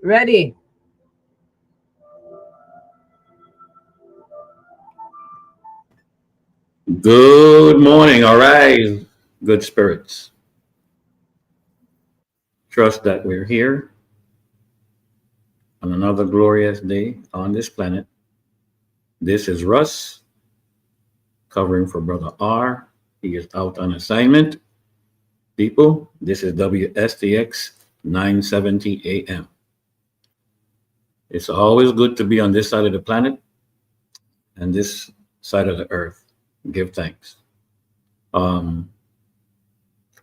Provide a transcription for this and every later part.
Ready. Good morning. All right, good spirits. Trust that we're here on another glorious day on this planet. This is Russ covering for Brother R. He is out on assignment. People, this is WSTX 970 AM. It's always good to be on this side of the planet and this side of the earth. Give thanks. Um,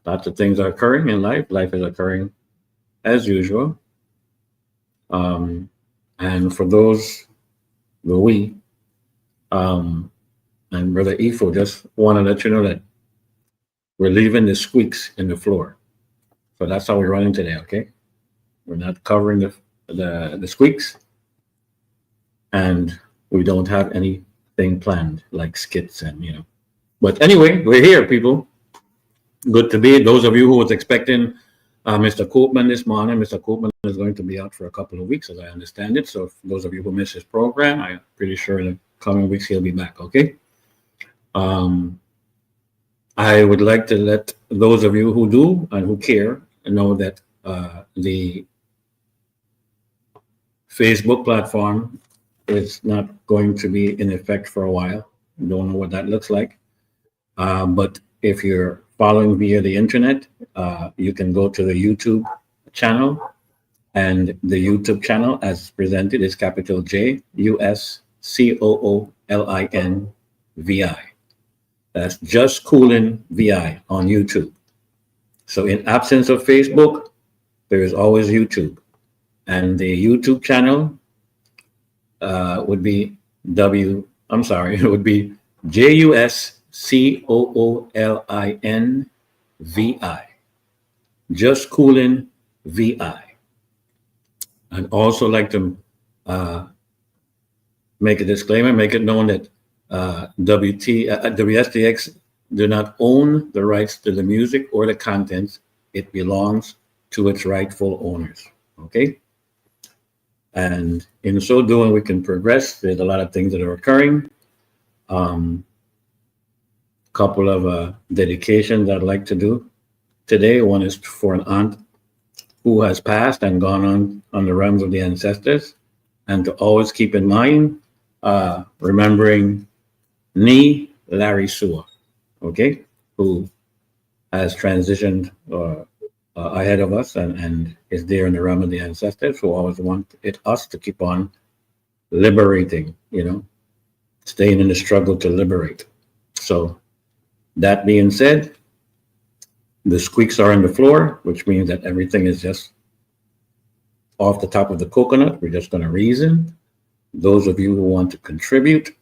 Lots of things are occurring in life. Life is occurring as usual. Um, and for those, the we, um, and Brother Efo, just want to let you know that we're leaving the squeaks in the floor. So that's how we're running today, okay? We're not covering the squeaks, and we don't have anything planned like skits and But anyway, we're here, people. Good to be. Those of you who was expecting Mr. Koopman this morning, Mr. Koopman is going to be out for a couple of weeks, as I understand it. So, those of you who missed his program, I'm pretty sure in the coming weeks he'll be back. Okay. Um, I would like to let those of you who do and who care know that the Facebook platform is not going to be in effect for a while. Don't know what that looks like. But if you're following via the internet, you can go to the YouTube channel, and the YouTube channel, as presented, is capital JUSCOOLINVI. That's Just Coolin VI on YouTube. So, in absence of Facebook, there is always YouTube, and the YouTube channel would be I'm sorry, it would be JUSCOOLINVI. Just Coolin VI. I'd also like to make a disclaimer, make it known that WSTX do not own the rights to the music or the contents. It belongs to its rightful owners. Okay? And in so doing, we can progress. There's a lot of things that are occurring. Couple of dedications I'd like to do today. One is for an aunt who has passed and gone on the realms of the ancestors, and to always keep in mind remembering Nee Larry Sewer, okay, who has transitioned ahead of us and is there in the realm of the ancestors, who always want us to keep on liberating, staying in the struggle to liberate. So, that being said, the squeaks are on the floor, which means that everything is just off the top of the coconut. We're just going to reason. Those of you who want to contribute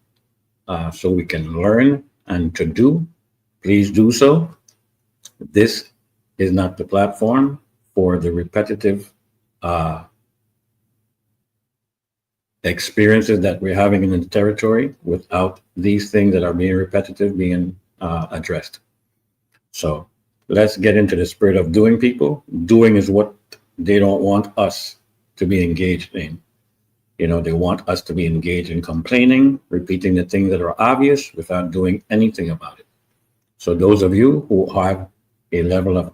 so we can learn and to do, please do so. This is not the platform for the repetitive experiences that we're having in the territory without these things that are being repetitive being addressed. So let's get into the spirit of doing, people. Doing is what they don't want us to be engaged in. They want us to be engaged in complaining, repeating the things that are obvious without doing anything about it. So those of you who have a level of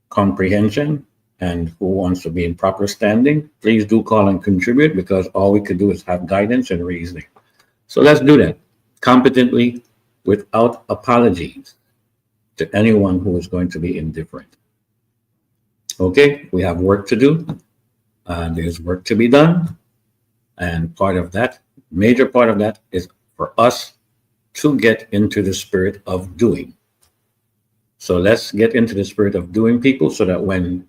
comprehension and who wants to be in proper standing, please do call and contribute, because all we could do is have guidance and reasoning. So let's do that competently, without apologies to anyone who is going to be indifferent. Okay, we have work to do. There's work to be done. And part of that, major part of that, is for us to get into the spirit of doing. So let's get into the spirit of doing, people, so that when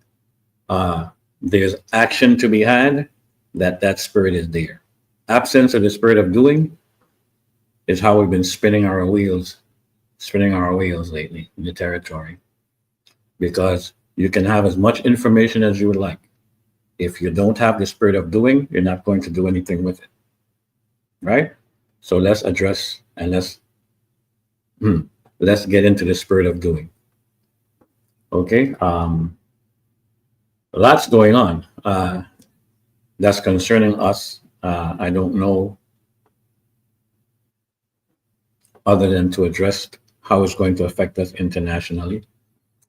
there's action to be had, that spirit is there. Absence of the spirit of doing is how we've been spinning our wheels lately in the territory. Because you can have as much information as you would like. If you don't have the spirit of doing, you're not going to do anything with it. Right? So let's address and let's get into the spirit of doing. Okay? Lots going on. that's concerning us. I don't know other than to address how it's going to affect us internationally.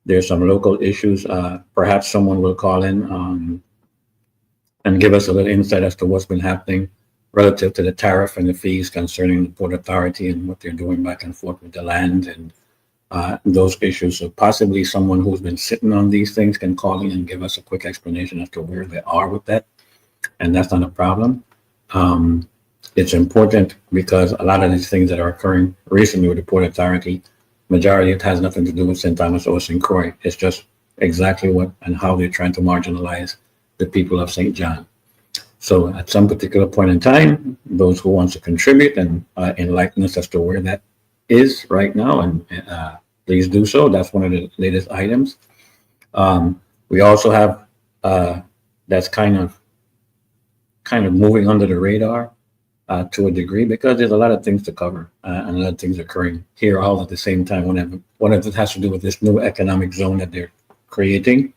There's some local issues. Perhaps someone will call in and give us a little insight as to what's been happening relative to the tariff and the fees concerning the Port Authority and what they're doing back and forth with the land and those issues. So possibly someone who's been sitting on these things can call in and give us a quick explanation as to where they are with that. And that's not a problem. It's important because a lot of these things that are occurring recently with the Port Authority, majority it has nothing to do with St. Thomas or St. Croix. It's just exactly what and how they're trying to marginalize the people of St. John. So at some particular point in time, those who want to contribute and enlighten us as to where that is right now, and please do so. That's one of the latest items. We also have that's kind of moving under the radar to a degree because there's a lot of things to cover and a lot of things occurring here all at the same time. One of it has to do with this new economic zone that they're creating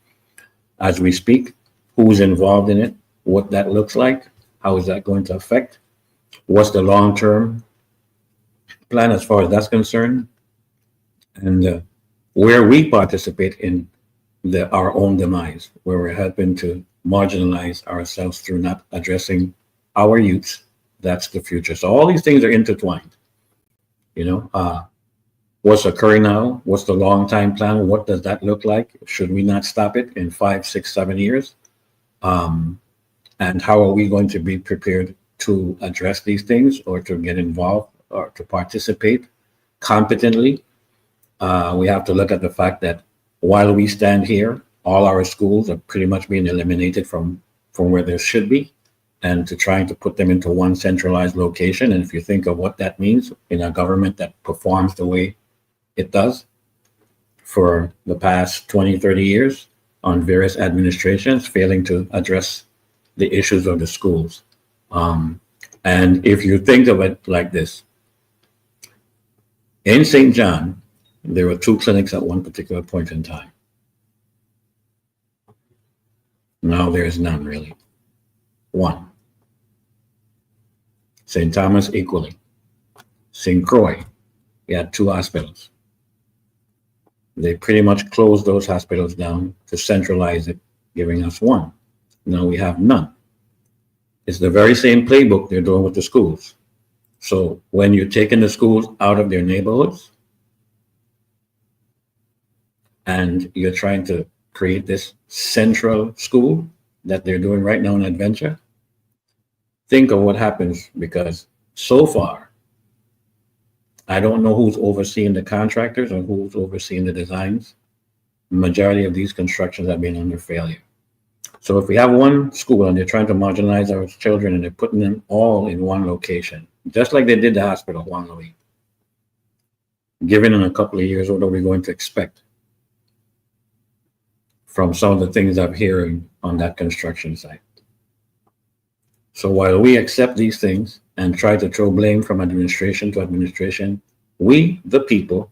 as we speak. Who's involved in it? What that looks like? How is that going to affect? What's the long-term plan as far as that's concerned? And where we participate in our own demise, where we're helping to marginalize ourselves through not addressing our youths. That's the future. So all these things are intertwined. What's occurring now? What's the long time plan? What does that look like? Should we not stop it in 5, 6, 7 years? And how are we going to be prepared to address these things or to get involved or to participate competently? We have to look at the fact that while we stand here, all our schools are pretty much being eliminated from where there should be, and to trying to put them into one centralized location. And if you think of what that means in a government that performs the way it does for the past 20, 30 years on various administrations, failing to address the issues of the schools. And if you think of it like this, in St. John, there were 2 clinics at one particular point in time. Now there is none really. 1. St. Thomas equally. St. Croix, we had 2 hospitals. They pretty much closed those hospitals down to centralize it, giving us 1. Now we have none. It's the very same playbook they're doing with the schools. So when you're taking the schools out of their neighborhoods and you're trying to create this central school that they're doing right now in Adventure, think of what happens, because so far, I don't know who's overseeing the contractors or who's overseeing the designs. The majority of these constructions have been under failure. So if we have one school and they're trying to marginalize our children and they're putting them all in one location, just like they did the hospital, Juan Louis, given in a couple of years, what are we going to expect from some of the things I'm hearing on that construction site? So while we accept these things and try to throw blame from administration to administration, we, the people,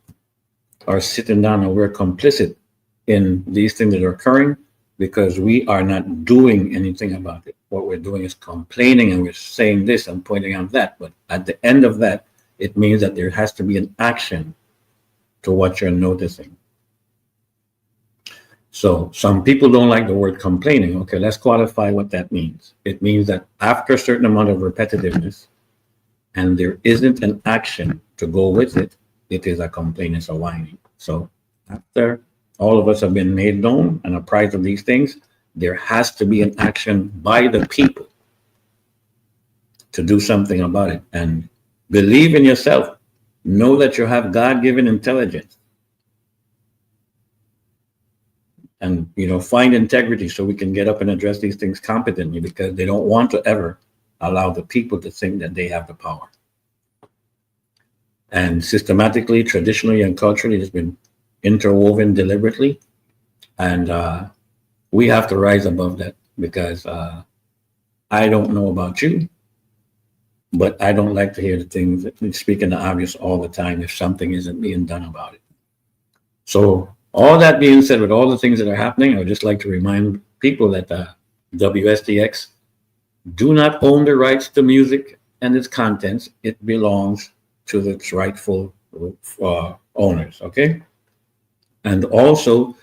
are sitting down and we're complicit in these things that are occurring because we are not doing anything about it. What we're doing is complaining and we're saying this and pointing out that. But at the end of that, it means that there has to be an action to what you're noticing. So some people don't like the word complaining. Okay, let's qualify what that means. It means that after a certain amount of repetitiveness and there isn't an action to go with it, it is a complaint, it's a whining. So after all of us have been made known and apprised of these things, there has to be an action by the people to do something about it. And believe in yourself. Know that you have God-given intelligence. And, find integrity so we can get up and address these things competently, because they don't want to ever allow the people to think that they have the power. And systematically, traditionally, and culturally, it's been interwoven deliberately. And we have to rise above that, because I don't know about you, but I don't like to hear the things that speaking the obvious all the time if something isn't being done about it. So all that being said, with all the things that are happening, I would just like to remind people that WSTX do not own the rights to music and its contents. It belongs to its rightful owners. Okay. And also,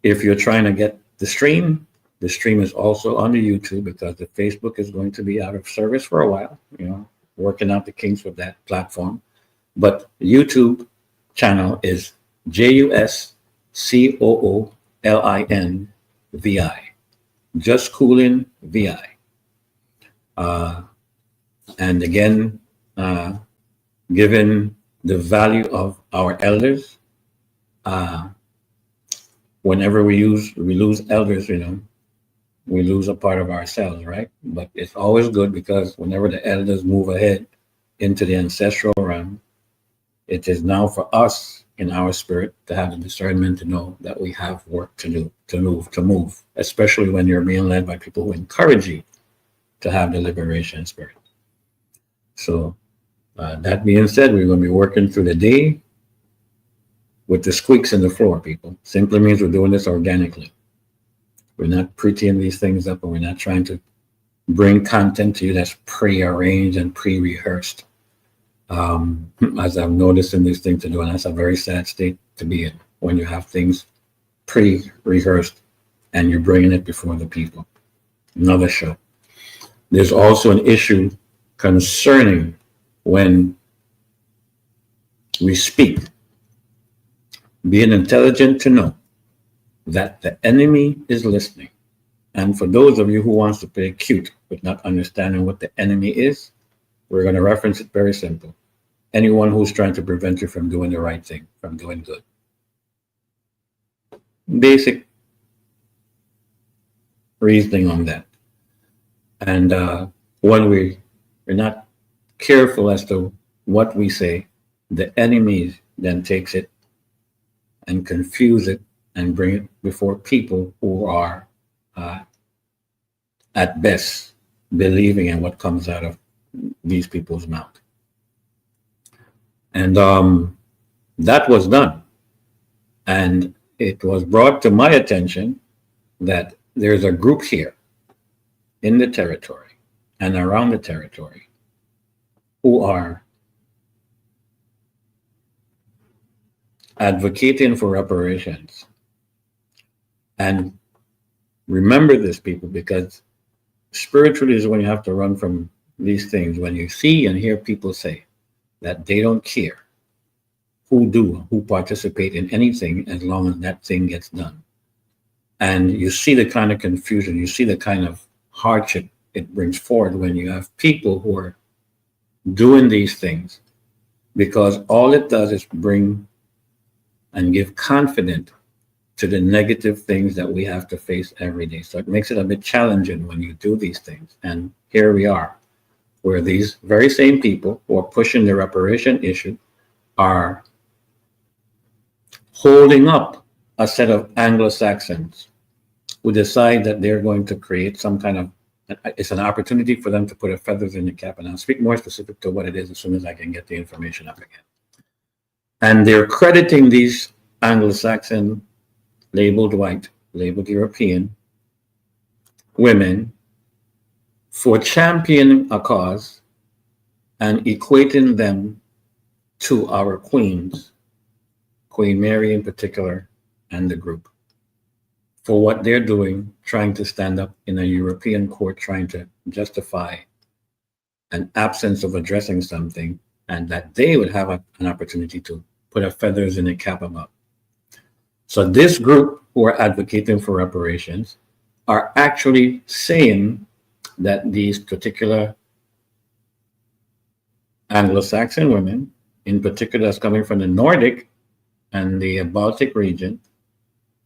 if you're trying to get the stream is also on the YouTube because the Facebook is going to be out of service for a while, working out the kinks with that platform. But YouTube channel is JUSCOOLINVI, Just Coolin VI. And again, given the value of our elders, whenever we lose elders, we lose a part of ourselves, right? But it's always good because whenever the elders move ahead into the ancestral realm, it is now for us in our spirit to have the discernment to know that we have work to do, to move, especially when you're being led by people who encourage you to have the liberation spirit. So that being said, we're going to be working through the day with the squeaks in the floor, people. Simply means we're doing this organically. We're not prettying these things up, and we're not trying to bring content to you that's pre-arranged and pre-rehearsed. As I've noticed in these things to do, and that's a very sad state to be in when you have things pre-rehearsed and you're bringing it before the people. Another show. There's also an issue concerning when we speak. Being intelligent to know that the enemy is listening. And for those of you who wants to play cute with not understanding what the enemy is, we're going to reference it very simple. Anyone who's trying to prevent you from doing the right thing, from doing good. Basic reasoning on that. And when we're not careful as to what we say, the enemy then takes it and confuse it and bring it before people who are at best believing in what comes out of these people's mouth. And that was done. And it was brought to my attention that there's a group here in the territory and around the territory who are advocating for reparations. And remember this, people, because spiritually is when you have to run from these things. When you see and hear people say that they don't care who participate in anything as long as that thing gets done. And you see the kind of confusion, you see the kind of hardship it brings forward when you have people who are doing these things, because all it does is bring and give confidence to the negative things that we have to face every day. So it makes it a bit challenging when you do these things. And here we are, where these very same people who are pushing the reparation issue are holding up a set of Anglo-Saxons who decide that they're going to create some kind of, it's an opportunity for them to put a feathers in the cap. And I'll speak more specific to what it is as soon as I can get the information up again. And they're crediting these Anglo-Saxon, labeled white, labeled European women for championing a cause and equating them to our queens, Queen Mary in particular, and the group, for what they're doing, trying to stand up in a European court, trying to justify an absence of addressing something, and that they would have an opportunity to put a feathers in the cap about. So this group who are advocating for reparations are actually saying that these particular Anglo-Saxon women, in particular that's coming from the Nordic and the Baltic region,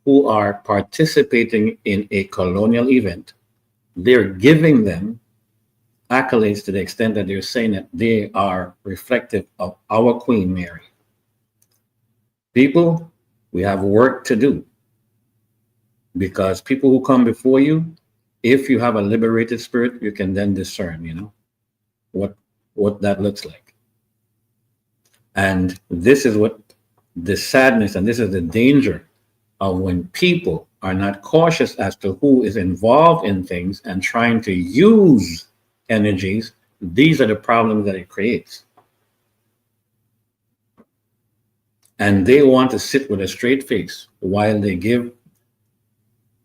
who are participating in a colonial event, they're giving them accolades to the extent that they're saying that they are reflective of our Queen Mary. People, we have work to do, because people who come before you, if you have a liberated spirit, you can then discern, what that looks like. And this is what the sadness, and this is the danger of when people are not cautious as to who is involved in things and trying to use energies. These are the problems that it creates. And they want to sit with a straight face while they give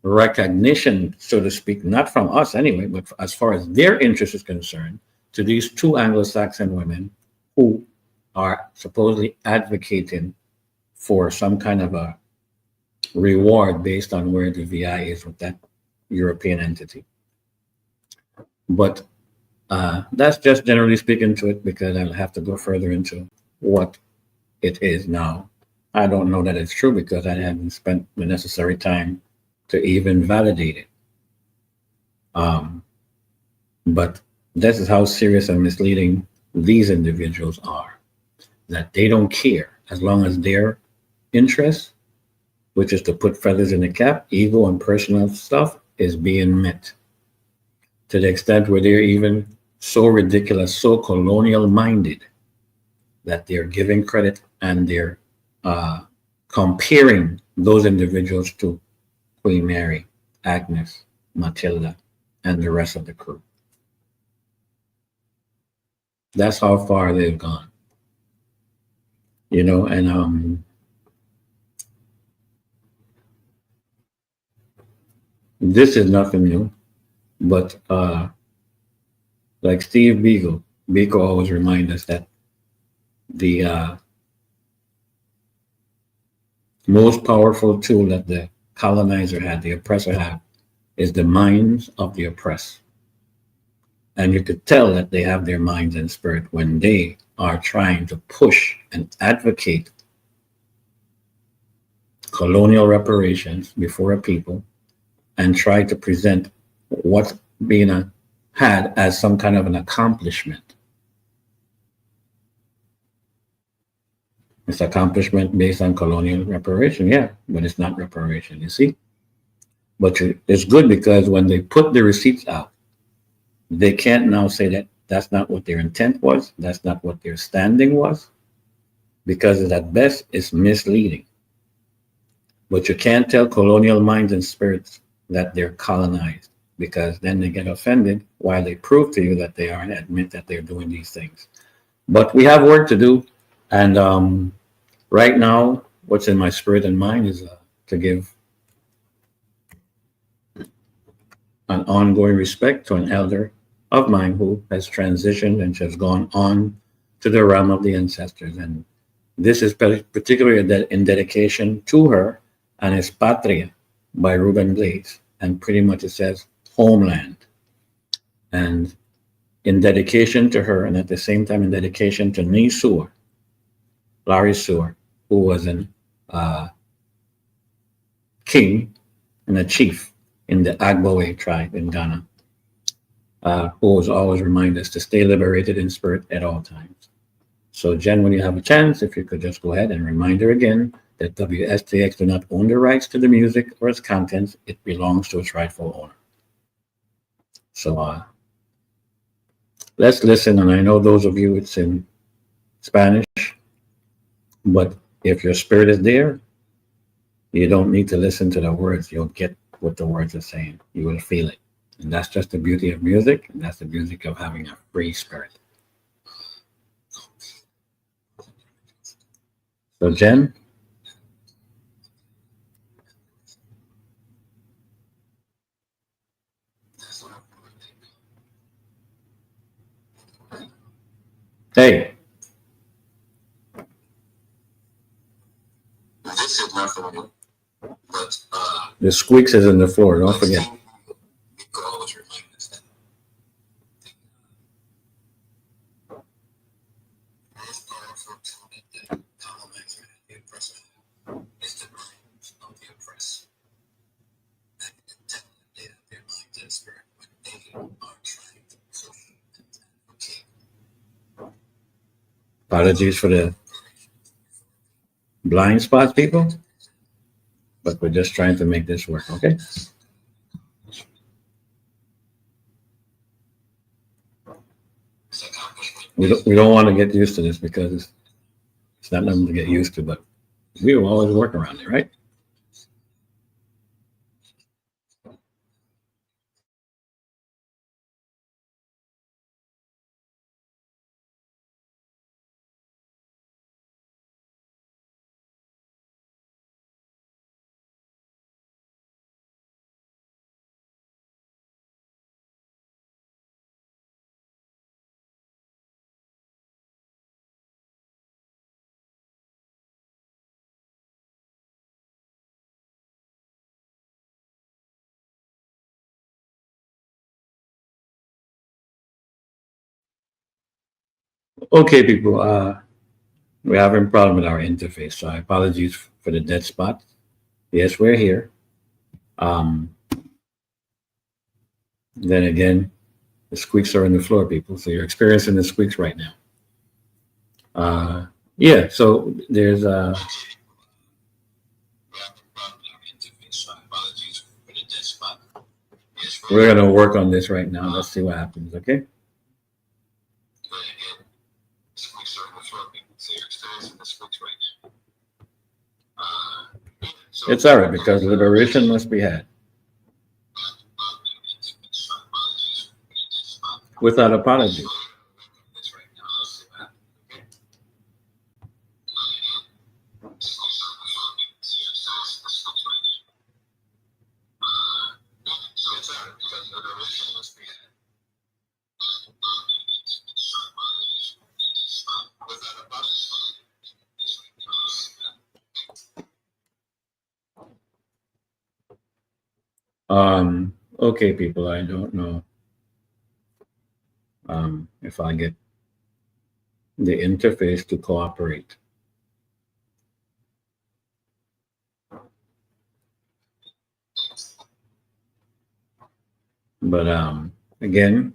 recognition, so to speak, not from us anyway, but as far as their interest is concerned, to these two Anglo-Saxon women who are supposedly advocating for some kind of a reward based on where the VI is with that European entity. But that's just generally speaking to it, because I'll have to go further into what it is now. I don't know that it's true because I haven't spent the necessary time to even validate it. But this is how serious and misleading these individuals are, that they don't care as long as their interest, which is to put feathers in the cap, ego and personal stuff, is being met. To the extent where they're even so ridiculous, so colonial minded, that they're giving credit and they're comparing those individuals to Queen Mary, Agnes, Matilda, and the rest of the crew. That's how far they've gone. You know, and this is nothing new, but like Steve Biko always reminds us that the most powerful tool that the colonizer had, the oppressor had, is the minds of the oppressed. And you could tell that they have their minds and spirit when they are trying to push and advocate colonial reparations before a people and try to present what's being had as some kind of an accomplishment. It's accomplishment based on colonial reparation, yeah, but it's not reparation, you see? But it's good because when they put the receipts out, they can't now say that that's not what their intent was, that's not what their standing was, because at best it's misleading. But you can't tell colonial minds and spirits that they're colonized, because then they get offended while they prove to you that they are and admit that they're doing these things. But we have work to do, and right now, what's in my spirit and mind is to give an ongoing respect to an elder of mine who has transitioned and has gone on to the realm of the ancestors. And this is particularly in dedication to her, and it's Patria by Ruben Blades. And pretty much it says homeland. And in dedication to her, and at the same time in dedication to Nee Sewer, Larry Sewer, who was an king and a chief in the Agboe tribe in Ghana, who was always remind us to stay liberated in spirit at all times. So Jen, when you have a chance, if you could just go ahead and remind her again that WSTX do not own the rights to the music or its contents. It belongs to its rightful owner. So let's listen. And I know those of you, it's in Spanish, but if your spirit is there, you don't need to listen to the words. You'll get what the words are saying. You will feel it. And that's just the beauty of music. And that's the beauty of having a free spirit. So Jen? Hey. This is not for you, but the squeaks is in the floor. Don't forget. Apologies for the blind spots, people, but we're just trying to make this work, okay? We don't want to get used to this because it's not nothing to get used to, but we will always work around it, right? Okay, people. We're having a problem with our interface, so I apologies for the dead spot. Yes, we're here. Um, then again, the squeaks are in the floor, people. So you're experiencing the squeaks right now. Uh, yeah. So there's we're gonna work on this right now. Let's see what happens. Okay. It's all right because liberation must be had without apology. Okay, people. I don't know if I get the interface to cooperate. But again,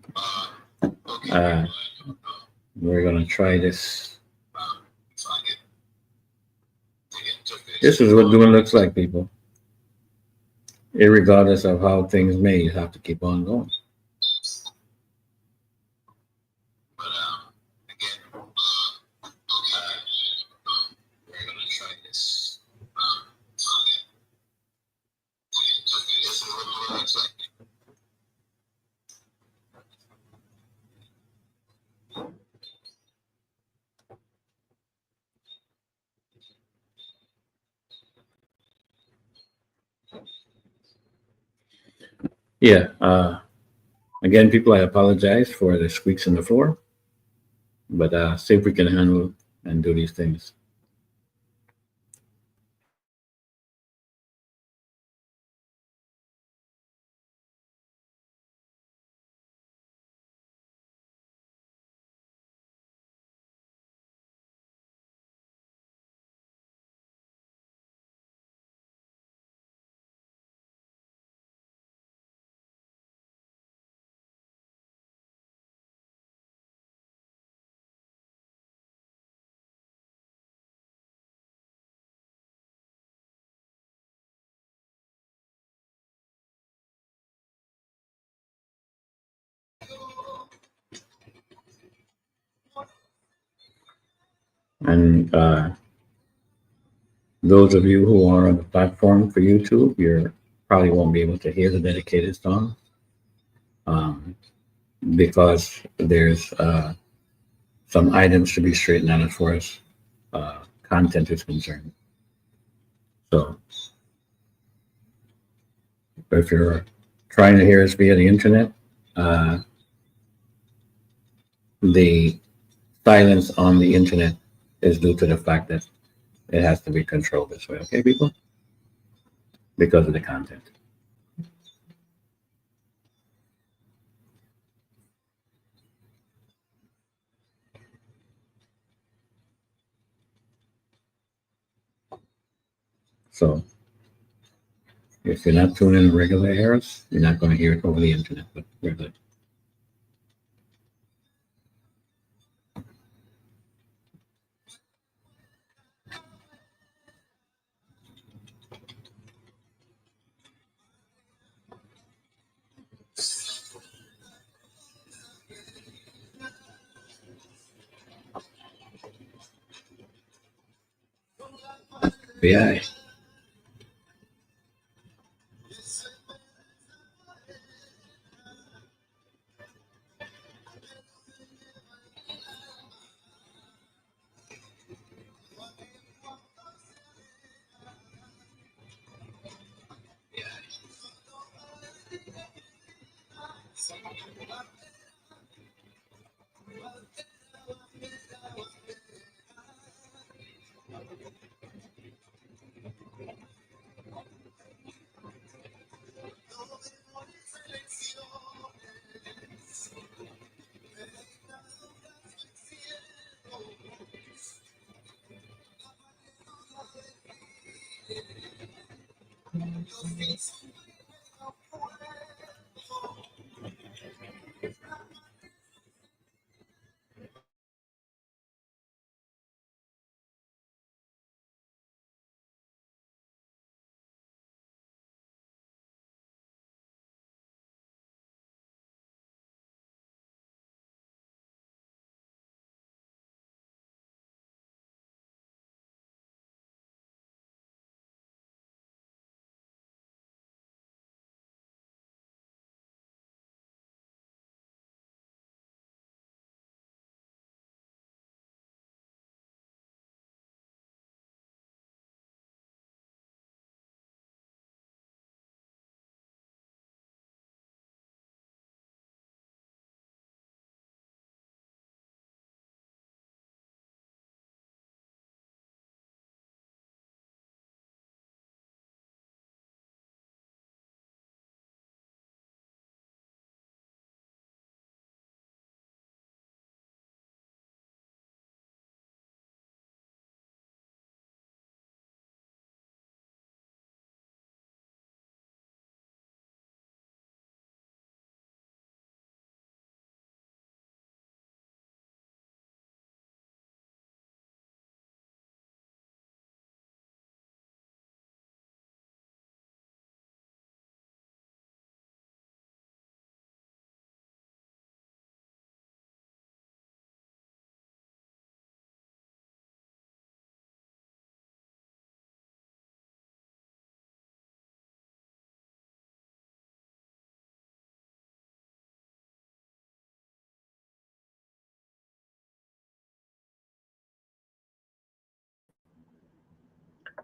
uh, we're gonna try this. This is what doing looks like, people. Irregardless of how things may, you have to keep on going. Yeah. Again, people, I apologize for the squeaks on the floor, but see if we can handle and do these things. And those of you who are on the platform for YouTube, you probably won't be able to hear the dedicated song um, because there's some items to be straightened out as far as content is concerned. So if you're trying to hear us via the internet, uh, the silence on the internet is due to the fact that it has to be controlled this way. Okay, people? Because of the content. So if you're not tuning in regular airs, you're not going to hear it over the internet, but we're good. Yeah.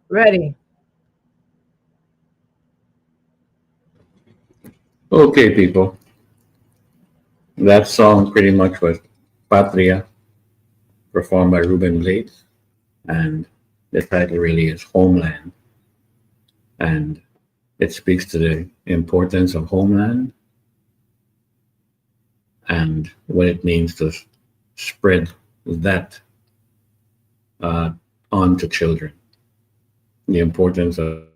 Ready. Okay, people. That song pretty much was Patria, performed by Ruben Blades, and the title really is Homeland, and it speaks to the importance of homeland and what it means to spread that uh, on to children. The importance of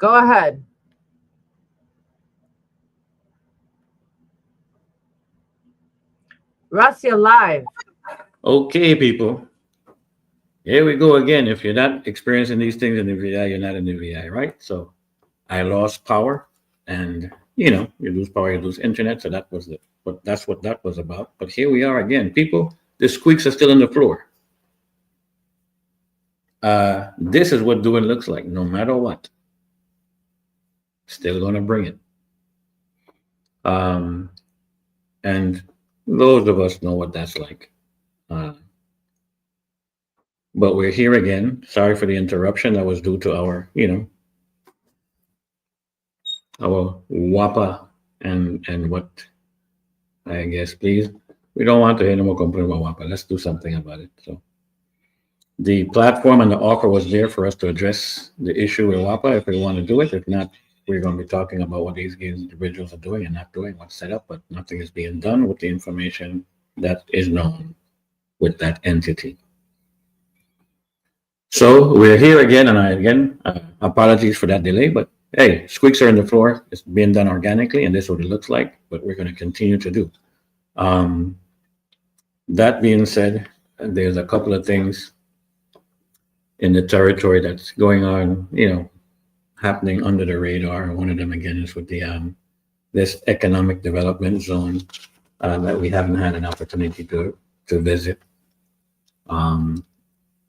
Go ahead. Russ, you're live. Okay, people. Here we go again. If you're not experiencing these things in the VI, you're not in the VI, right? So I lost power, and you lose power, you lose internet. So that was but that's what that was about. But here we are again, people. The squeaks are still on the floor. This is what doing looks like. No matter what, still gonna bring it. Um, and those of us know what that's like. Uh, but we're here again. Sorry for the interruption. That was due to our WAPA and what I guess, please. We don't want to hear no more complaint about WAPA. Let's do something about it. So the platform and the offer was there for us to address the issue with WAPA if we want to do it. If not, we're going to be talking about what these individuals are doing and not doing, what's set up, but nothing is being done with the information that is known with that entity. So we're here again, and apologies for that delay, but hey, squeaks are in the floor. It's being done organically, and this is what it looks like, but we're going to continue to do. That being said, there's a couple of things in the territory that's going on, happening under the radar. And one of them again is with the this economic development zone that we haven't had an opportunity to visit, and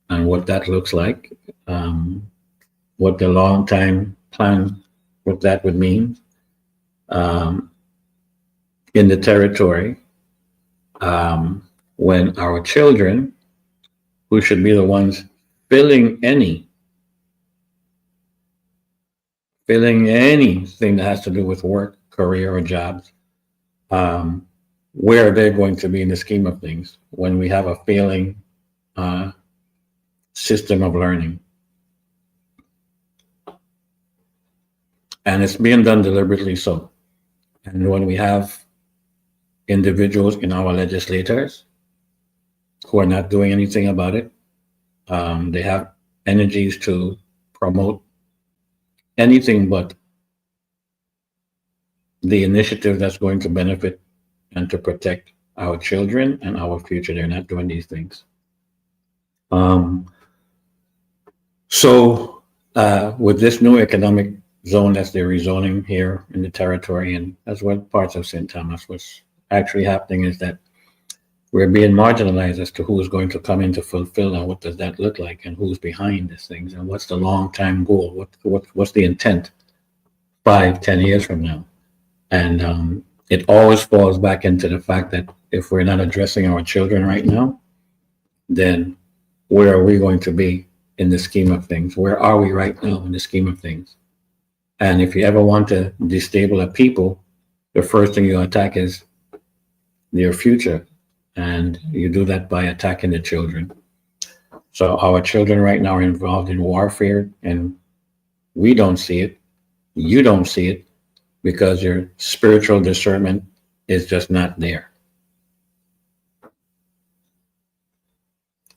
what that looks like, what the long time plan, what that would mean in the territory. When our children, who should be the ones filling anything that has to do with work, career, or jobs, where they're going to be in the scheme of things when we have a failing system of learning. And it's being done deliberately so. And when we have individuals in our legislators who are not doing anything about it, they have energies to promote anything but the initiative that's going to benefit and to protect our children and our future. They're not doing these things. So with this new economic zone that's they're rezoning here in the territory, and as well parts of St. Thomas, what's actually happening is that we're being marginalized as to who's going to come in to fulfill, and what does that look like, and who's behind these things, and what's the long-time goal, what's the intent 5-10 years from now. And it always falls back into the fact that if we're not addressing our children right now, then where are we going to be in the scheme of things? Where are we right now in the scheme of things? And if you ever want to destabilize a people, the first thing you attack is their future. And you do that by attacking the children. So our children right now are involved in warfare, and we don't see it. You don't see it because your spiritual discernment is just not there.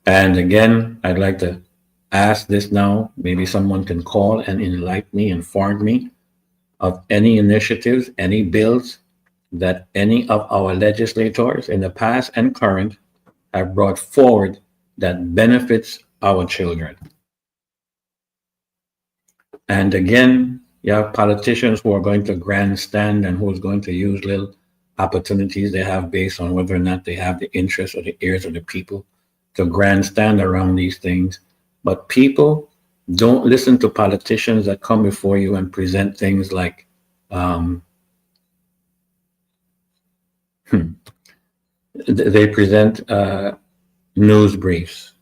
And again, I'd like to ask this now. Maybe someone can call and enlighten me, inform me of any initiatives, any bills that any of our legislators in the past and current have brought forward that benefits our children. And again, you have politicians who are going to grandstand and who's going to use little opportunities they have based on whether or not they have the interest or the ears of the people to grandstand around these things. But people, don't listen to politicians that come before you and present things like they present news briefs.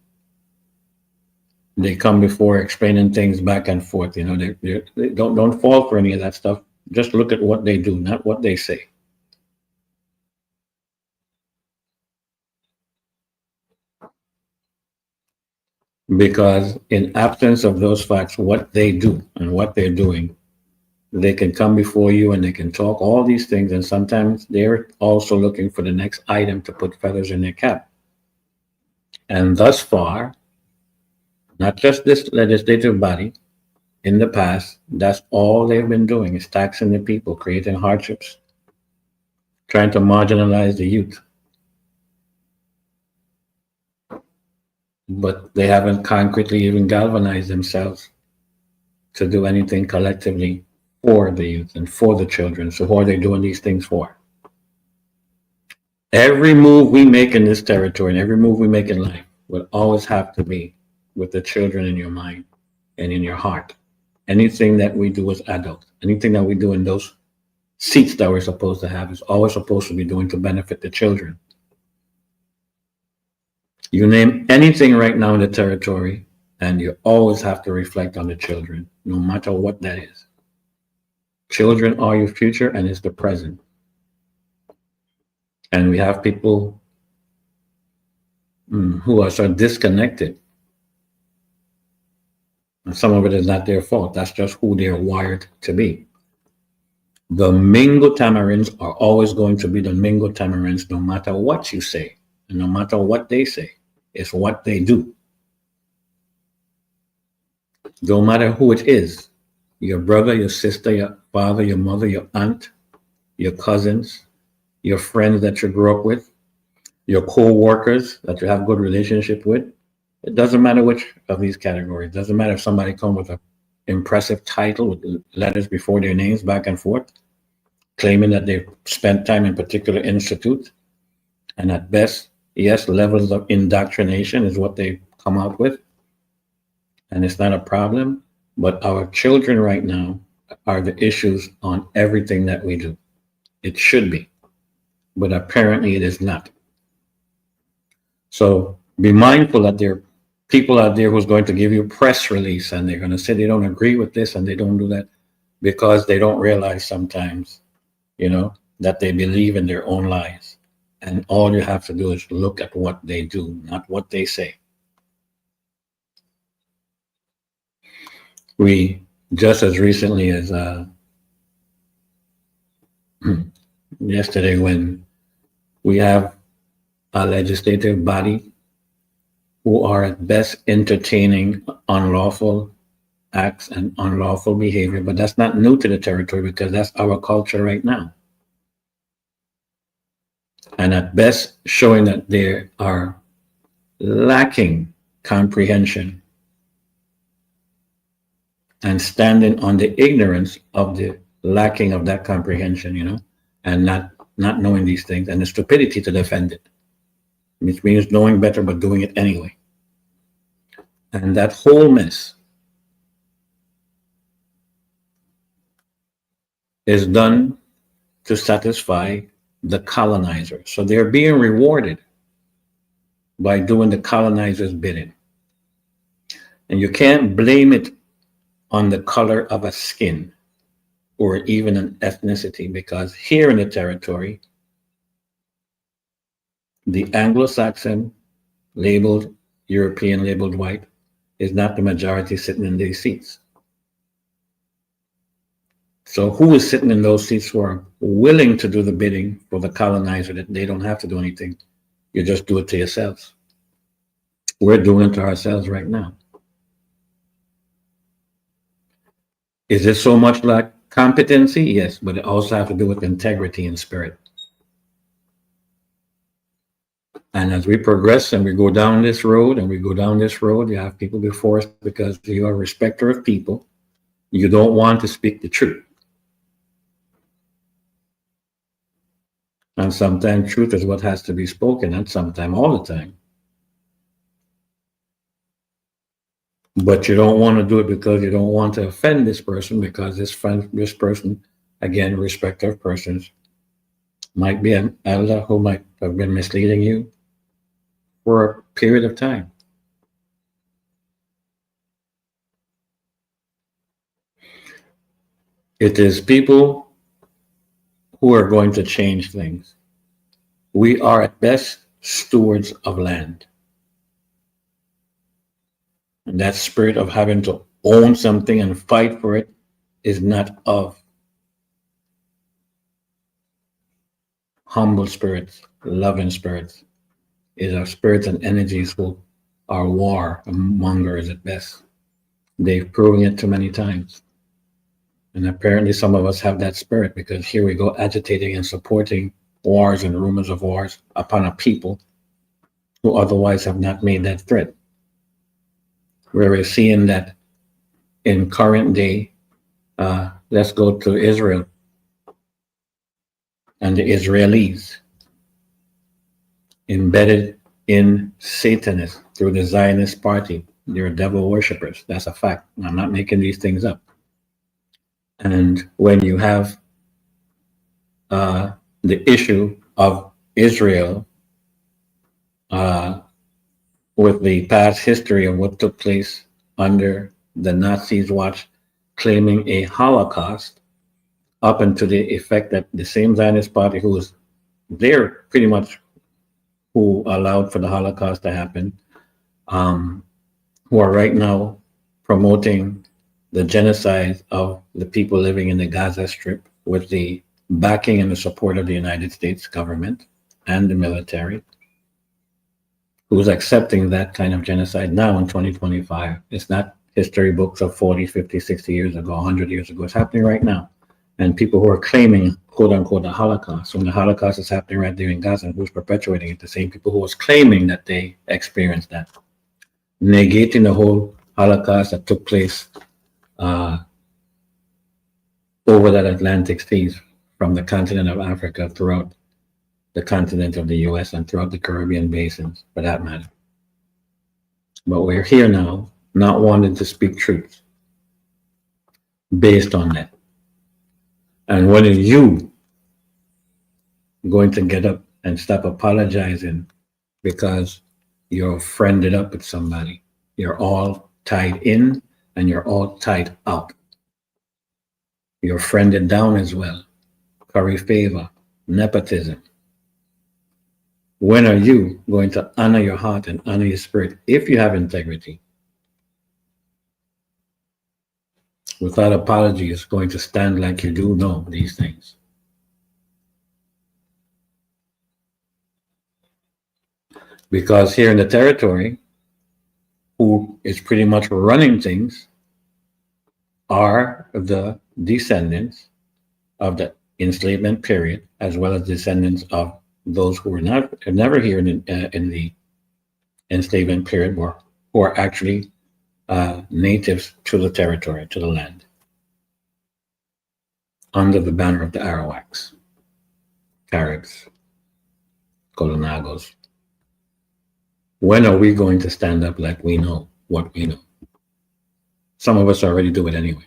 They come before explaining things back and forth. They don't fall for any of that stuff. Just look at what they do, not what they say. Because in absence of those facts, what they do and what they're doing, they can come before you and they can talk all these things. And sometimes they're also looking for the next item to put feathers in their cap. And thus far, not just this legislative body, In the past, that's all they've been doing is taxing the people, creating hardships, trying to marginalize the youth. But they haven't concretely even galvanized themselves to do anything collectively for the youth and for the children. So who are they doing these things for? Every move we make in this territory and every move we make in life will always have to be with the children in your mind and in your heart. Anything that we do as adults, anything that we do in those seats that we're supposed to have is always supposed to be doing to benefit the children. You name anything right now in the territory, and you always have to reflect on the children, no matter what that is. Children are your future, and it's the present. And we have people who are so disconnected. And some of it is not their fault. That's just who they're wired to be. The Mingo Tamarins are always going to be the Mingo Tamarins, no matter what you say, and no matter what they say. It's what they do. No matter who it is, your brother, your sister, your father, your mother, your aunt, your cousins, your friends that you grew up with, your co-workers that you have good relationship with. It doesn't matter which of these categories. It doesn't matter if somebody comes with an impressive title with letters before their names back and forth, claiming that they've spent time in particular institute. And at best, yes, levels of indoctrination is what they come out with. And it's not a problem. But our children right now are the issues on everything that we do. It should be. But apparently it is not. So be mindful that there are people out there who's going to give you a press release and they're going to say they don't agree with this and they don't do that because they don't realize sometimes, that they believe in their own lies. And all you have to do is look at what they do, not what they say. We just as recently as yesterday, when we have a legislative body who are at best entertaining unlawful acts and unlawful behavior, but that's not new to the territory because that's our culture right now. And at best showing that they are lacking comprehension and standing on the ignorance of the lacking of that comprehension, and not knowing these things, and the stupidity to defend it, which means knowing better but doing it anyway. And that whole mess is done to satisfy the colonizer. So they're being rewarded by doing the colonizer's bidding. And you can't blame it on the color of a skin or even an ethnicity, because here in the territory, the Anglo-Saxon labeled European labeled white is not the majority sitting in these seats. So who is sitting in those seats who are willing to do the bidding for the colonizer that they don't have to do anything? You just do it to yourselves. We're doing it to ourselves right now. Is it so much like competency? Yes, but it also has to do with integrity and spirit. And as we progress and we go down this road you have people before us because you are a respecter of people. You don't want to speak the truth. And sometimes truth is what has to be spoken, and sometimes all the time. But you don't want to do it because you don't want to offend this person, because this person, again, respecter of persons, might be an elder who might have been misleading you for a period of time. It is people who are going to change things. We are at best stewards of land. And that spirit of having to own something and fight for it is not of humble spirits, loving spirits. It is our spirits and energies who are war mongers at best. They've proven it too many times. And apparently some of us have that spirit, because here we go agitating and supporting wars and rumors of wars upon a people who otherwise have not made that threat. Where we're seeing that in current day, let's go to Israel and the Israelis embedded in Satanists through the Zionist party. They're devil worshippers. That's a fact. I'm not making these things up. And when you have the issue of Israel with the past history of what took place under the Nazis' watch, claiming a Holocaust, up until the effect that the same Zionist party who was there pretty much who allowed for the Holocaust to happen, who are right now promoting the genocide of the people living in the Gaza Strip with the backing and the support of the United States government and the military, who's accepting that kind of genocide now in 2025. It's not history books of 40, 50, 60 years ago, 100 years ago. It's happening right now. And people who are claiming, quote unquote, the Holocaust, when the Holocaust is happening right there in Gaza, who's perpetuating it? The same people who was claiming that they experienced that, negating the whole Holocaust that took place over that Atlantic seas from the continent of Africa throughout the continent of the US and throughout the Caribbean basins, for that matter. But we're here now, not wanting to speak truth based on that. And when are you going to get up and stop apologizing because you're friended up with somebody? You're all tied in and you're all tied out. You're friended down as well. Curry favor, nepotism. When are you going to honor your heart and honor your spirit if you have integrity? Without apology, it's going to stand like you do know these things. Because here in the territory, who is pretty much running things are the descendants of the enslavement period, as well as descendants of those who were never here in the enslavement period, who are actually natives to the territory, to the land, under the banner of the Arawaks, Caribs, Colonagos. When are we going to stand up like we know what we know? Some of us already do it anyway.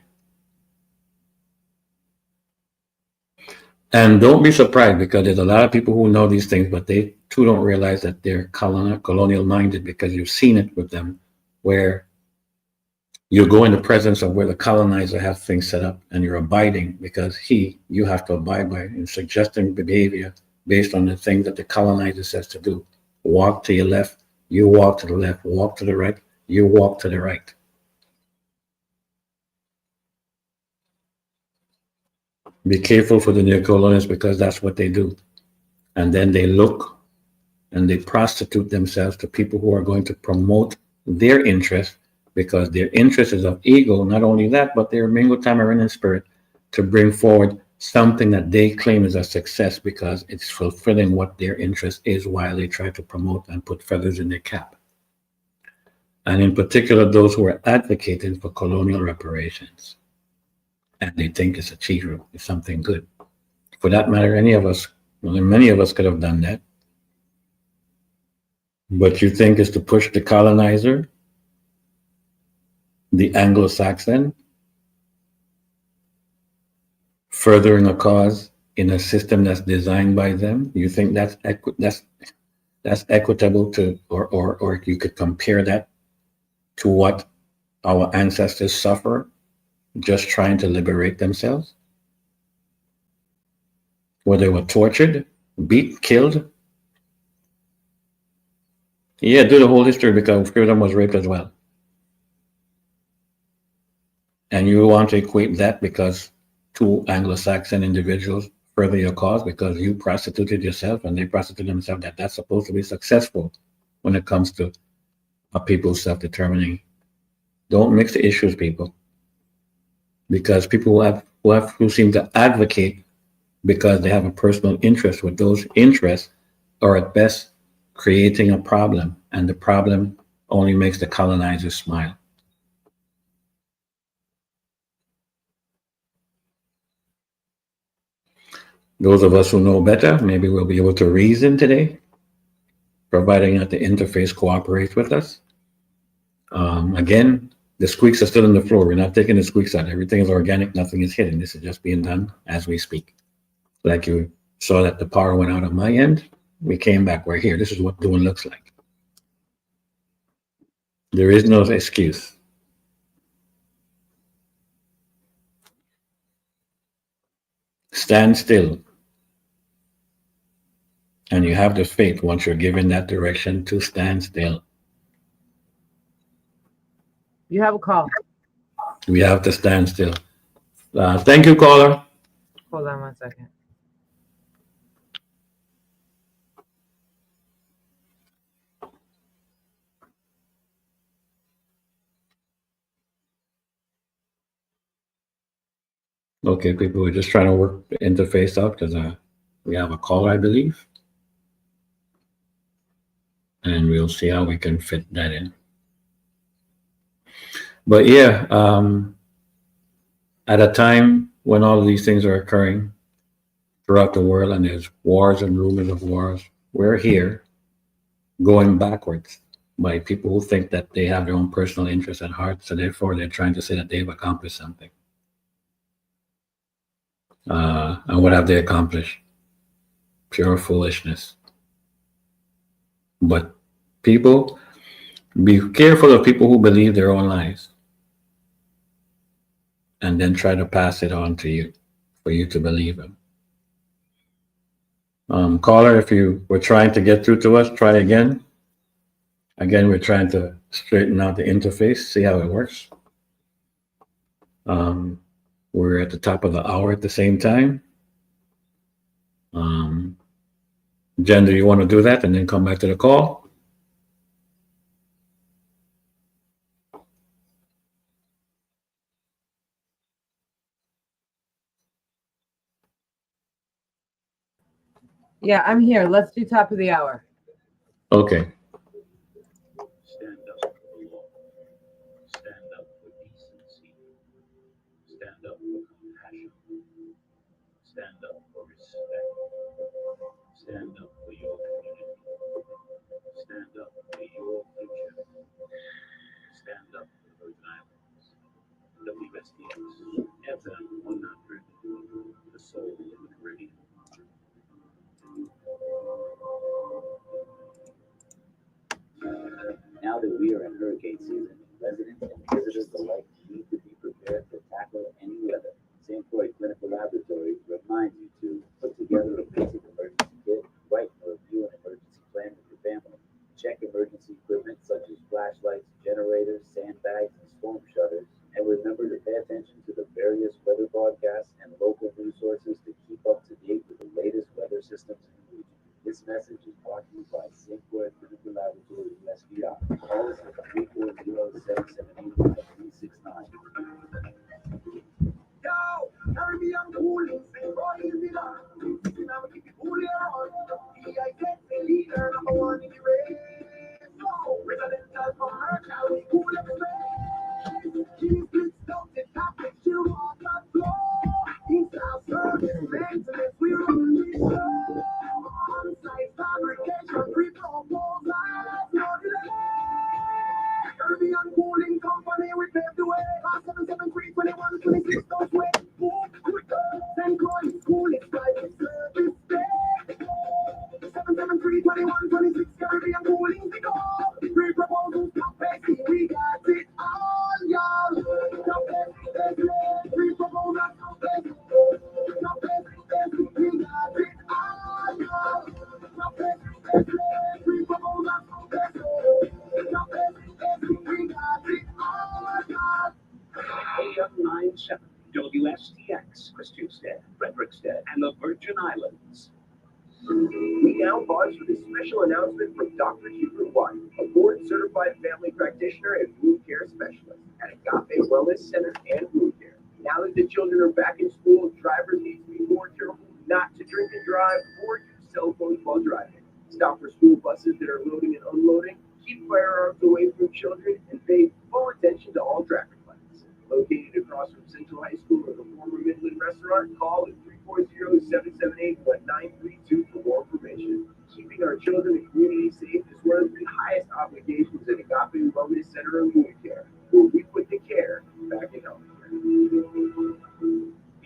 And don't be surprised, because there's a lot of people who know these things, but they too don't realize that they're colonial minded, because you've seen it with them, where you go in the presence of where the colonizer has things set up and you're abiding because you have to abide by and suggesting behavior based on the things that the colonizer says to do. Walk to your left, you walk to the left, walk to the right, you walk to the right. Be careful for the neocolonials, because that's what they do. And then they look and they prostitute themselves to people who are going to promote their interest, because their interest is of ego. Not only that, but they're mingo tamarind in spirit to bring forward something that they claim is a success because it's fulfilling what their interest is, while they try to promote and put feathers in their cap. And in particular, those who are advocating for colonial reparations. And they think it's achievable, it's something good. For that matter, many of us could have done that. But you think it's to push the colonizer, the Anglo-Saxon, furthering a cause in a system that's designed by them? You think that's equitable to, or you could compare that to what our ancestors suffer just trying to liberate themselves? Where they were tortured, beat, killed? Yeah, do the whole history, because freedom was raped as well. And you want to equate that because two Anglo-Saxon individuals further your cause because you prostituted yourself and they prostituted themselves, that's supposed to be successful when it comes to a people's self-determining Don't mix the issues, people, because people who seem to advocate because they have a personal interest with those interests are at best creating a problem, and the problem only makes the colonizers smile. Those of us who know better, maybe we'll be able to reason today, providing that the interface cooperates with us. Again, the squeaks are still on the floor. We're not taking the squeaks out. Everything is organic. Nothing is hidden. This is just being done as we speak. Like you saw that the power went out on my end. We came back. We're here. This is what doing looks like. There is no excuse. Stand still. And you have the faith once you're given that direction to stand still. You have a call. We have to stand still. Thank you, caller. Hold on 1 second. Okay, people, we're just trying to work the interface out because we have a caller, I believe. And we'll see how we can fit that in. But yeah, at a time when all of these things are occurring throughout the world and there's wars and rumors of wars, we're here going backwards by people who think that they have their own personal interests at heart. So therefore, they're trying to say that they've accomplished something. And what have they accomplished? Pure foolishness. But people, be careful of people who believe their own lies and then try to pass it on to you for you to believe them. Caller, if you were trying to get through to us, try again. Again, we're trying to straighten out the interface, see how it works. We're at the top of the hour at the same time. Jen, do you want to do that and then come back to the call? Yeah, I'm here. Let's do top of the hour. Okay. Stand up for you all. Stand up for decency. Stand up for compassion. Stand up for respect. Stand up for your community. Stand up for your future. Stand up for the Virgin Islands. WSTX, FM 100, the soul of the Caribbean. Now that we are in hurricane season, residents and visitors alike need to be prepared to tackle any weather. St. Croix Clinical Laboratory reminds you to put together a basic emergency kit, write and review an emergency plan with your family, check emergency equipment such as flashlights, generators, sandbags, and storm shutters, and remember to pay attention to the various weather broadcasts and local news sources to keep up to date with the latest weather systems in the region. This message is brought to you by St. Croix Clinical Laboratory USVI. Call us at 340-778-5369. Yo, Caribbean cooling, St. Croix is the land. Now keep it cool here on. I get the leader, number one in the race. So, residential commercial, we cool up space. Cheese, grits, dogs, and topics, chill water flow. In-house service, maintenance, we run the show. On-site fabrication, pre-proposals, no delay. Caribbean Cooling Company, we paved the way. 773 21 26, don't wait. Move quicker. St. Croix Cooling, private service day. 773 21 26, Caribbean Cooling, we go. Pre-proposals, top pacing, we got it all, y'all. Top pacing, pre-proposals, top pacing. Top pacing, we got it all, y'all. Top pacing, pre-proposals, top pacing. Top pacing, we got it all, y'all. AM 97, WSTX, Christiansted, Fredericksted, and the Virgin Islands. We now pause for this special announcement from Dr. Hubert White, a board-certified family practitioner and wound care specialist at Agape Wellness Center and Wound Care. Now that the children are back in school, drivers need to be more careful not to drink and drive or use cell phones while driving. Stop for school buses that are loading and unloading, keep firearms away from children, and pay full attention to all traffic lights. Located across from Central High School or the former Midland Restaurant, call at 340-778-1932 for more information. Keeping our children and community safe is one of the highest obligations at Agape Wellness Center and Wound Care, where we put the care back in healthcare.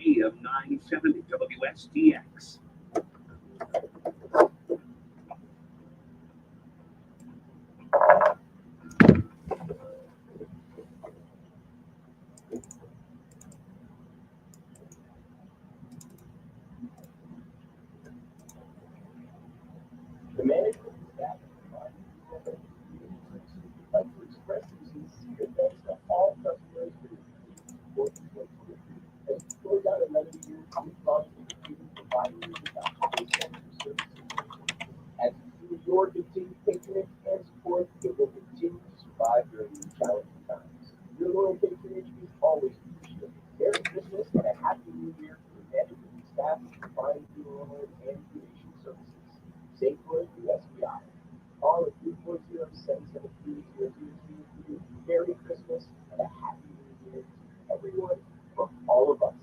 AM 970 WSTX. The management staff would like to express sincere thanks to all customers for their support in 2023. As we close out another year, we promise to continue providing you with the highest standard of service. As we see your continued patronage and support, it will continue to survive during these challenging times. Your loyal patronage is always appreciated. Merry Christmas and a Happy New Year to the management and staff of Fine Funeral and Cremation Services. St. Louis, USPI. All at 340-773-0002. Merry Christmas and a Happy New Year to everyone from all of us.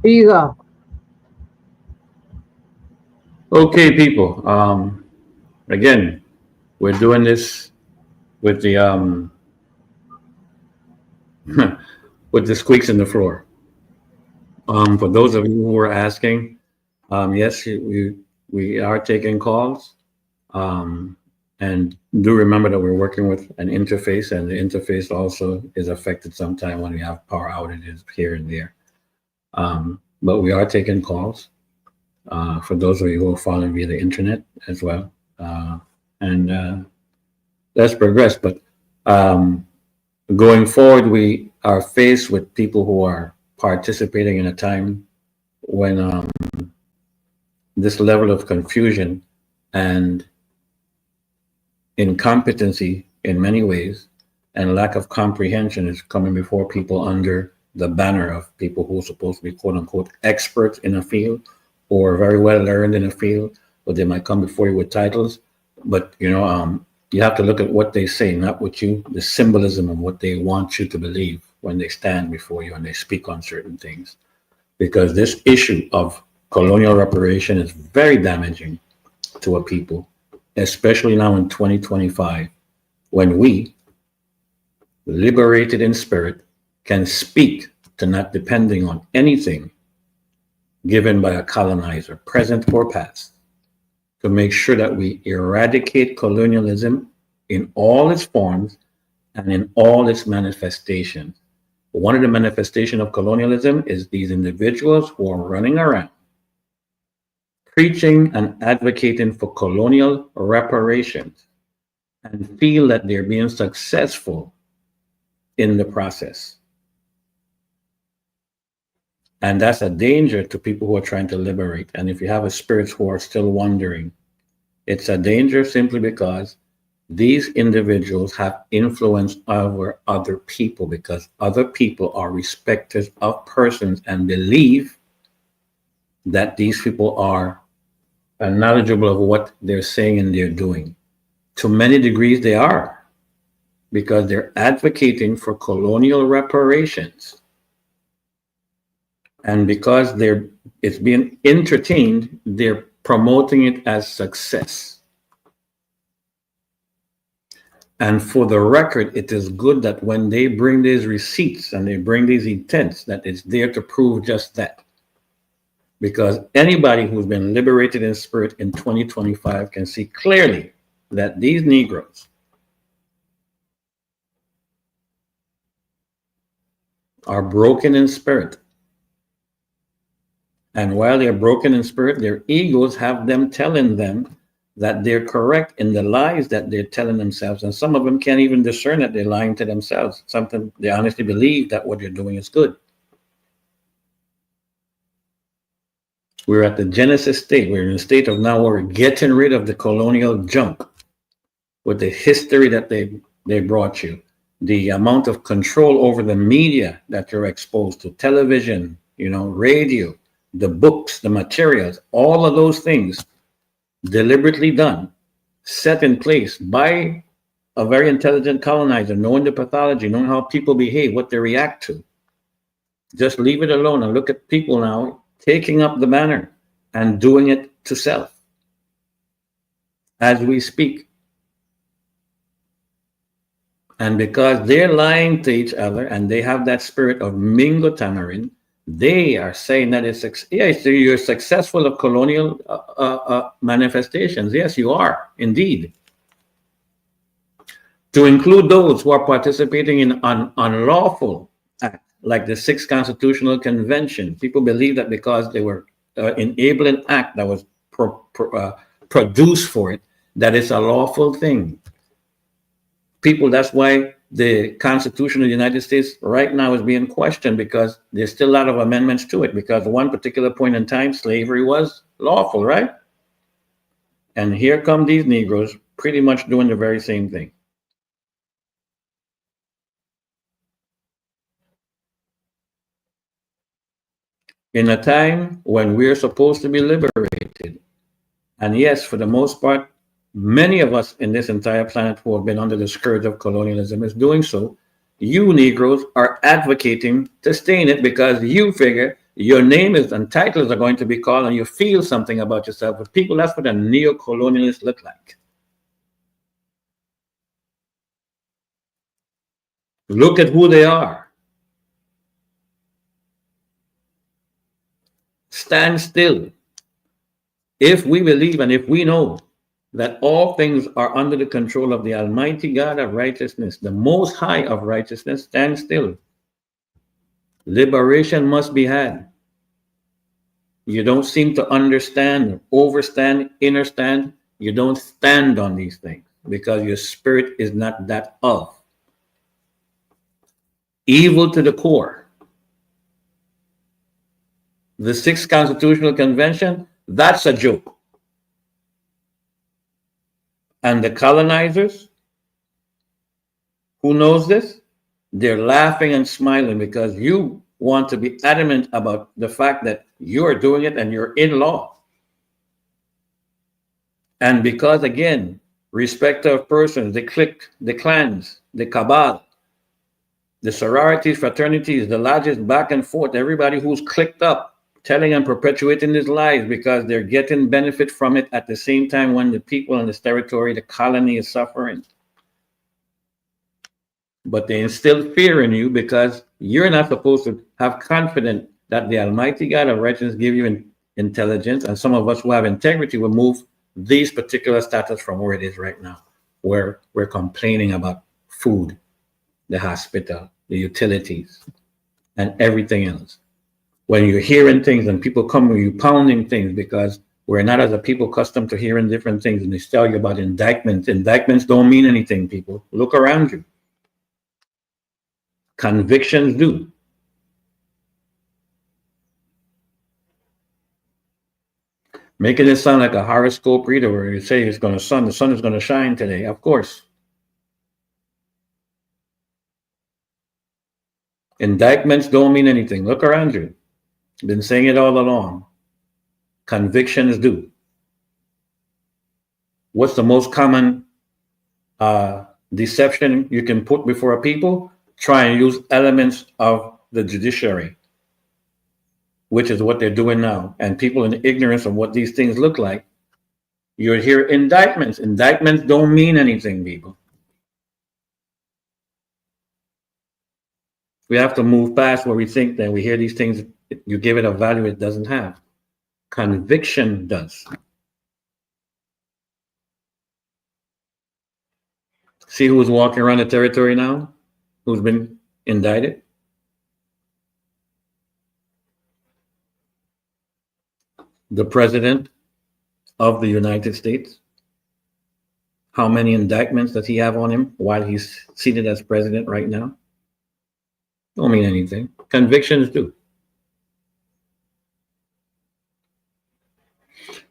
Here you go. Okay, people. Again, we're doing this with the with the squeaks in the floor. For those of you who are asking, yes, we are taking calls, and do remember that we're working with an interface, and the interface also is affected sometime when we have power outages here and there. But we are taking calls. For those of you who are following via the internet as well. And let's progress. But going forward, we are faced with people who are participating in a time when this level of confusion and incompetency in many ways and lack of comprehension is coming before people under the banner of people who are supposed to be quote unquote experts in a field or very well learned in a field, but they might come before you with titles. But you have to look at what they say, not what the symbolism of what they want you to believe when they stand before you and they speak on certain things. Because this issue of colonial reparation is very damaging to a people, especially now in 2025, when we, liberated in spirit, can speak to not depending on anything given by a colonizer, present or past, to make sure that we eradicate colonialism in all its forms and in all its manifestations. One of the manifestations of colonialism is these individuals who are running around preaching and advocating for colonial reparations and feel that they're being successful in the process. And that's a danger to people who are trying to liberate. And if you have a spirits who are still wondering, it's a danger simply because these individuals have influence over other people, because other people are respecters of persons and believe that these people are knowledgeable of what they're saying and they're doing. To many degrees they are, because they're advocating for colonial reparations. And because it's being entertained, they're promoting it as success. And for the record, it is good that when they bring these receipts and they bring these intents, that it's there to prove just that. Because anybody who's been liberated in spirit in 2025 can see clearly that these Negroes are broken in spirit. And while they're broken in spirit, their egos have them telling them that they're correct in the lies that they're telling themselves. And some of them can't even discern that they're lying to themselves. Something they honestly believe that what they're doing is good. We're at the Genesis state. We're in a state of now where we're getting rid of the colonial junk with the history that they brought you, the amount of control over the media that you're exposed to, television, radio, the books, the materials, all of those things deliberately done, set in place by a very intelligent colonizer, knowing the pathology, knowing how people behave, what they react to. Just leave it alone and look at people now taking up the banner and doing it to self as we speak. And because they're lying to each other and they have that spirit of mingo tamarin, they are saying that you're successful of colonial manifestations. Yes, you are indeed. To include those who are participating in unlawful acts, like the Sixth Constitutional Convention. People believe that because they were enabling act that was produced for it, that it's a lawful thing. People, that's why the Constitution of the United States right now is being questioned, because there's still a lot of amendments to it, because at one particular point in time, slavery was lawful, right? And here come these Negroes pretty much doing the very same thing. In a time when we're supposed to be liberated, and yes, for the most part, many of us in this entire planet who have been under the scourge of colonialism is doing so, you Negroes are advocating to stay in it because you figure your name is and titles are going to be called and you feel something about yourself. But people, that's what a neo-colonialist look like. Look at who they are. Stand still. If we believe and if we know that all things are under the control of the Almighty God of righteousness, the Most High of righteousness, stand still. Liberation must be had. You don't seem to understand, overstand, understand. You don't stand on these things because your spirit is not that of. Evil to the core. The Sixth Constitutional Convention, that's a joke. And the colonizers, who knows this? They're laughing and smiling because you want to be adamant about the fact that you're doing it and you're in law. And because, again, respect of persons, the clique, the clans, the cabal, the sororities, fraternities, the lodges, back and forth, everybody who's clicked up, telling and perpetuating these lies because they're getting benefit from it at the same time when the people in this territory, the colony, is suffering. But they instill fear in you because you're not supposed to have confidence that the Almighty God of righteousness give you intelligence, and some of us who have integrity will move these particular status from where it is right now, where we're complaining about food, the hospital, the utilities, and everything else. When you're hearing things and people come with you pounding things because we're not as a people accustomed to hearing different things, and they tell you about indictments. Indictments don't mean anything, people. Look around you. Convictions do. Making it sound like a horoscope reader where you say the sun is going to shine today. Of course. Indictments don't mean anything. Look around you. Been saying it all along. Convictions do. What's the most common deception you can put before a people? Try and use elements of the judiciary, which is what they're doing now. And people in ignorance of what these things look like, you hear indictments. Indictments don't mean anything, people. We have to move past where we think that we hear these things, you give it a value it doesn't have. Conviction does. See who's walking around the territory now? Who's been indicted? the president of the United States? How many indictments does he have on him while he's seated as president right now? Don't mean anything. Convictions do.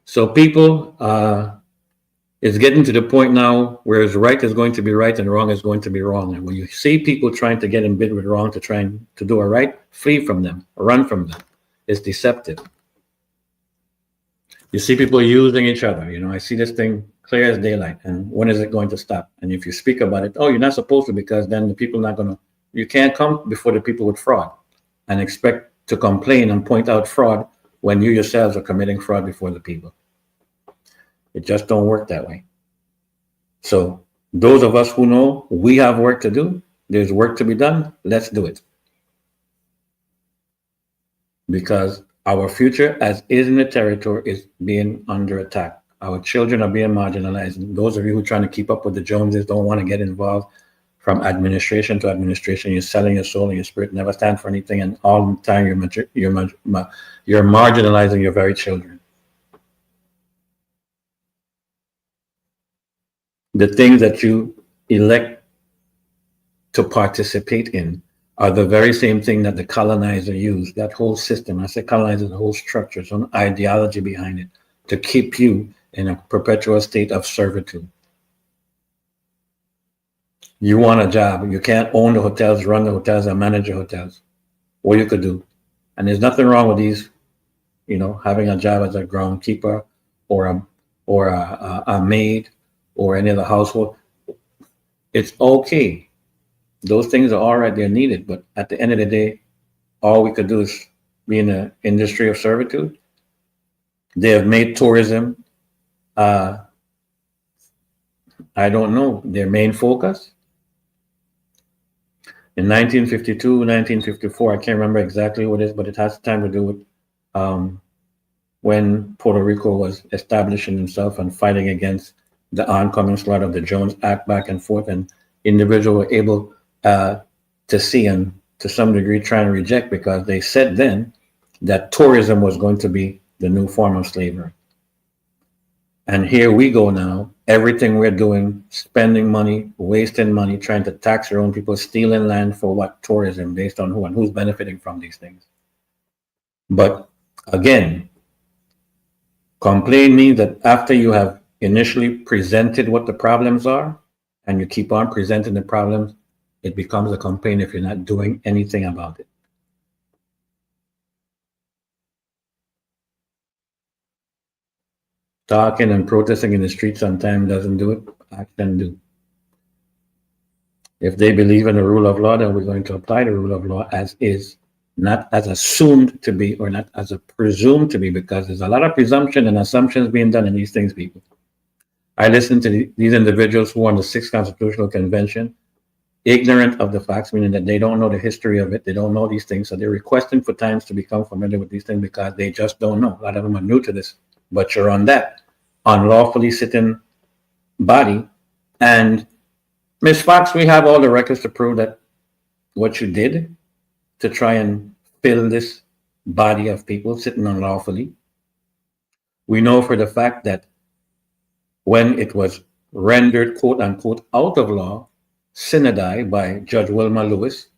So people, it's getting to the point now where right is going to be right and wrong is going to be wrong. And when you see people trying to get in bed with wrong to try to do a right, flee from them, run from them. It's deceptive. You see people using each other. You know, I see this thing clear as daylight. And when is it going to stop? And if you speak about it, oh, you're not supposed to, because then the people are not going to, you can't come before the people with fraud and expect to complain and point out fraud when you yourselves are committing fraud before the people. It just don't work that way. So those of us who know we have work to do, there's work to be done, let's do it. Because our future, as is in the territory, is being under attack. Our children are being marginalized. And those of you who are trying to keep up with the Joneses don't want to get involved. From administration to administration, you're selling your soul and your spirit, never stand for anything, and all the time you're marginalizing your very children. The things that you elect to participate in are the very same thing that the colonizer used. That whole system, I say colonizer, the whole structure, some ideology behind it, to keep you in a perpetual state of servitude. You want a job. You can't own the hotels, run the hotels, and manage the hotels. What you could do. And there's nothing wrong with these, you know, having a job as a groundkeeper or a maid or any other household. It's okay. Those things are all right. They're needed. But at the end of the day, all we could do is be in the industry of servitude. They have made tourism, I don't know, their main focus. In 1952, 1954, I can't remember exactly what it is, but it has time to do with when Puerto Rico was establishing himself and fighting against the oncoming slaughter of the Jones Act back and forth, and individuals were able to see and to some degree try and reject, because they said then that tourism was going to be the new form of slavery. And here we go now, everything we're doing, spending money, wasting money, trying to tax your own people, stealing land for what? Tourism, based on who and who's benefiting from these things. But again, complain means that after you have initially presented what the problems are, and you keep on presenting the problems, it becomes a complaint if you're not doing anything about it. Talking and protesting in the street sometimes doesn't do it. Action do. If they believe in the rule of law, then we're going to apply the rule of law as is, not as assumed to be or not as a presumed to be, because there's a lot of presumption and assumptions being done in these things, people. I listen to these individuals who are on the 6th Constitutional Convention, ignorant of the facts, meaning that they don't know the history of it. They don't know these things. So they're requesting for times to become familiar with these things because they just don't know. A lot of them are new to this, but you're on that unlawfully sitting body. And Ms. Fox, we have all the records to prove that what you did to try and fill this body of people sitting unlawfully. We know for the fact that when it was rendered, quote unquote, out of law, sine die by Judge Wilma Lewis,